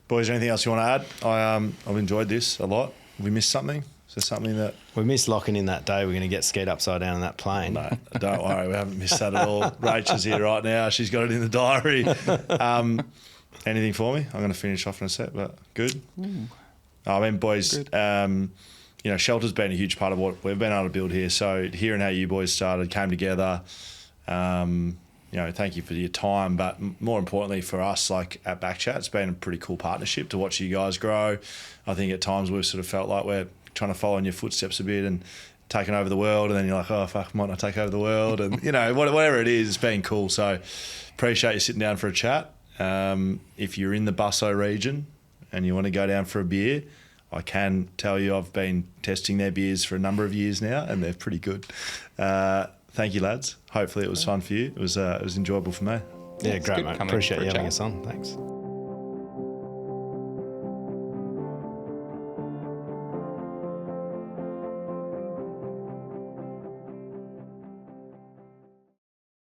Boys, anything else you want to add? I've enjoyed this a lot. Have we missed something? Is there something that... We missed locking in that day. We're going to get skied upside down in that plane. No, don't worry. We haven't missed that at all. Rachel's here right now. She's got it in the diary. Anything for me? I'm going to finish off in a sec, but good. I mean, boys, Shelter's been a huge part of what we've been able to build here. So hearing how you boys started, came together, thank you for your time. But more importantly for us, like at BackChat, it's been a pretty cool partnership to watch you guys grow. I think at times we've sort of felt like we're trying to follow in your footsteps a bit and taking over the world, and then you're like, oh fuck, might not take over the world, and whatever it is, it's been cool. So appreciate you sitting down for a chat. If you're in the Busso region and you want to go down for a beer, I can tell you I've been testing their beers for a number of years now, and they're pretty good. Thank you, lads. Hopefully it was fun for you. It was enjoyable for me. Yeah, great, mate. coming Appreciate for a you having chat. us on. Thanks.